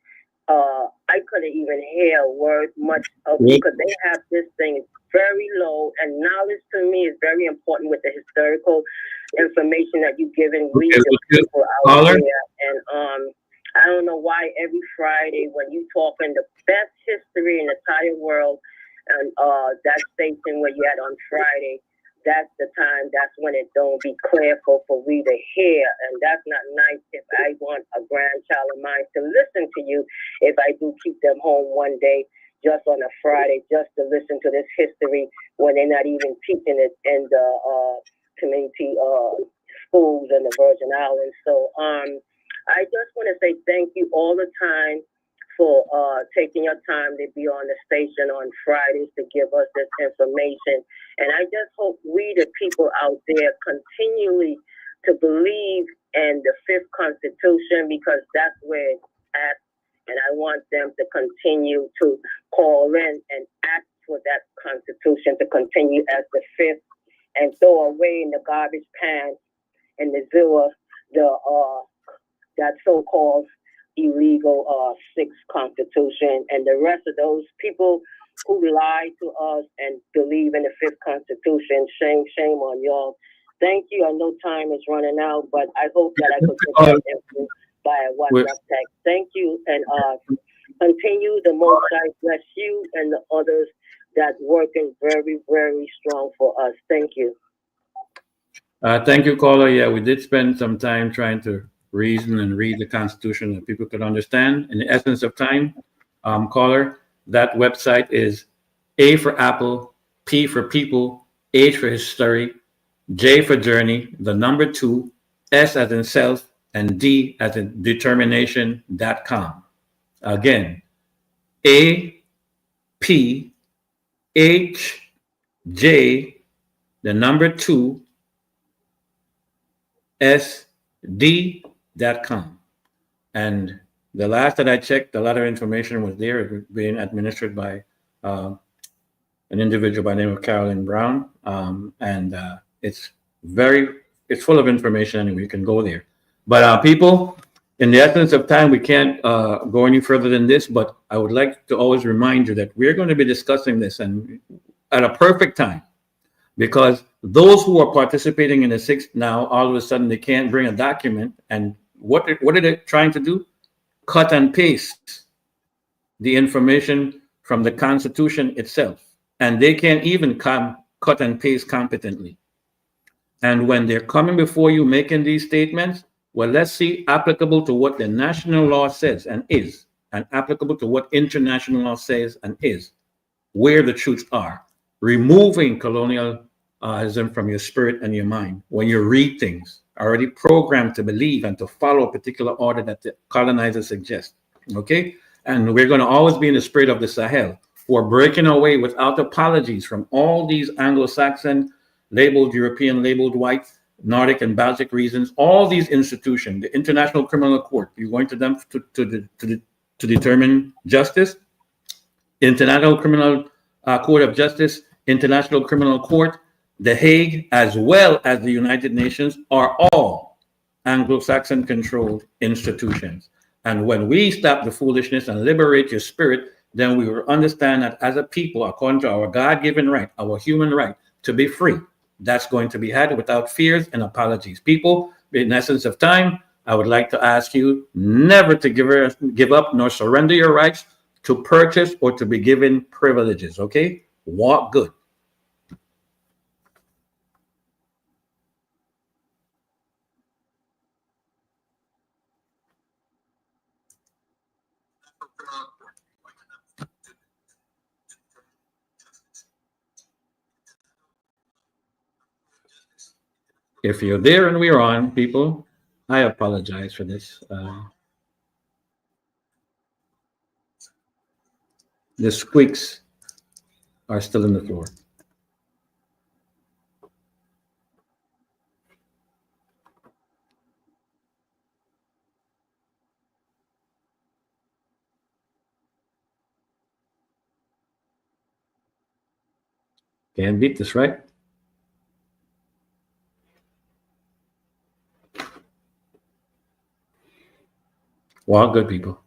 I couldn't even hear a word much of, because they have this thing very low, and knowledge to me is very important with the historical information that you're giving. We the people out there, and I don't know why every Friday when you talking the best history in the entire world, and that station where you had on Friday, that's the time, that's when it don't be clear for we to hear. And that's not nice if I want a grandchild of mine to listen to you, if I do keep them home one day just on a Friday, just to listen to this history when they're not even teaching it in the community schools in the Virgin Islands. So I just want to say thank you all the time for taking your time to be on the station on Fridays to give us this information. And I just hope we, the people out there, continually to believe in the Fifth Constitution, because that's where it's at. And I want them to continue to call in and ask for that Constitution to continue as the Fifth, and throw away in the garbage can in the zero that so-called illegal Sixth Constitution, and the rest of those people who lie to us and believe in the Fifth Constitution. Shame on y'all. Thank you. I know time is running out, but I hope that I could get that info by a WhatsApp text. Thank you, and continue. The Most High bless you and the others that working very, very strong for us. Thank you. Thank you, caller. Yeah, we did spend some time trying to reason and read the Constitution that people could understand. In the essence of time, caller, that website is A for Apple, P for People, H for History, J for Journey, the number 2, S as in self, and D as in determination.com. Again, A, P, H, J, the number 2, SD.com. And the last that I checked, a lot of information was there. It was being administered by an individual by the name of Carolyn Brown. It's full of information, and you can go there. But people, in the essence of time, we can't go any further than this, but I would like to always remind you that we're going to be discussing this and at a perfect time. Because those who are participating in the Sixth now, all of a sudden they can't bring a document. And what are they trying to do? Cut and paste the information from the Constitution itself. And they can't even cut and paste competently. And when they're coming before you making these statements, well, let's see applicable to what the national law says and is, and applicable to what international law says and is, where the truths are. Removing colonialism from your spirit and your mind. When you read things, already programmed to believe and to follow a particular order that the colonizer suggests. Okay? And we're going to always be in the spirit of the Sahel, who are breaking away without apologies from all these Anglo-Saxon, labeled European, labeled white, Nordic and Baltic reasons, all these institutions, the International Criminal Court, you're going to them to determine justice, International Criminal Court of Justice, International Criminal Court, The Hague, as well as the United Nations, are all Anglo-Saxon controlled institutions. And when we stop the foolishness and liberate your spirit, then we will understand that as a people, according to our God-given right, our human right to be free, that's going to be had without fears and apologies. People, in essence of time, I would like to ask you never to give up nor surrender your rights to purchase or to be given privileges, okay? Walk good. If you're there and we're on, people, I apologize for this. The squeaks are still in the floor. Can't beat this, right? Well, good people.